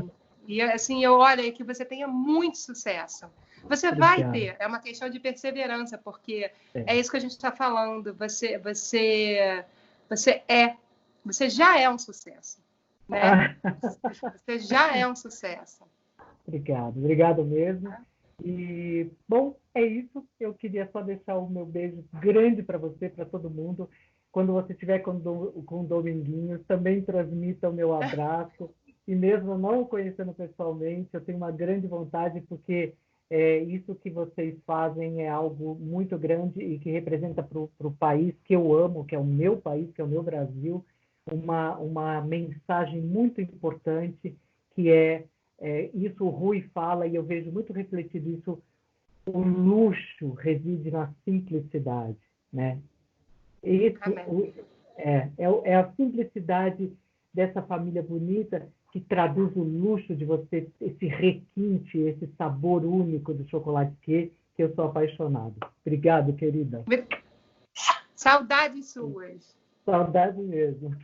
E assim, eu olho que você tenha muito sucesso. Você vai ter, é uma questão de perseverança, porque é isso que a gente está falando. Você já é um sucesso, né? Você já é um sucesso. Obrigado mesmo. E, bom, é isso. Eu queria só deixar o meu beijo grande para você, para todo mundo. Quando você estiver com o Dominguinhos, também transmita o meu abraço. E mesmo não o conhecendo pessoalmente, eu tenho uma grande vontade, porque isso que vocês fazem é algo muito grande e que representa para o país que eu amo, que é o meu país, que é o meu Brasil, uma mensagem muito importante, que isso o Rui fala, e eu vejo muito refletido isso: o luxo reside na simplicidade, né? É a simplicidade dessa família bonita que traduz o luxo de você, esse requinte, esse sabor único do chocolate que eu sou apaixonado. Obrigado, querida. Saudades suas. Saudade mesmo.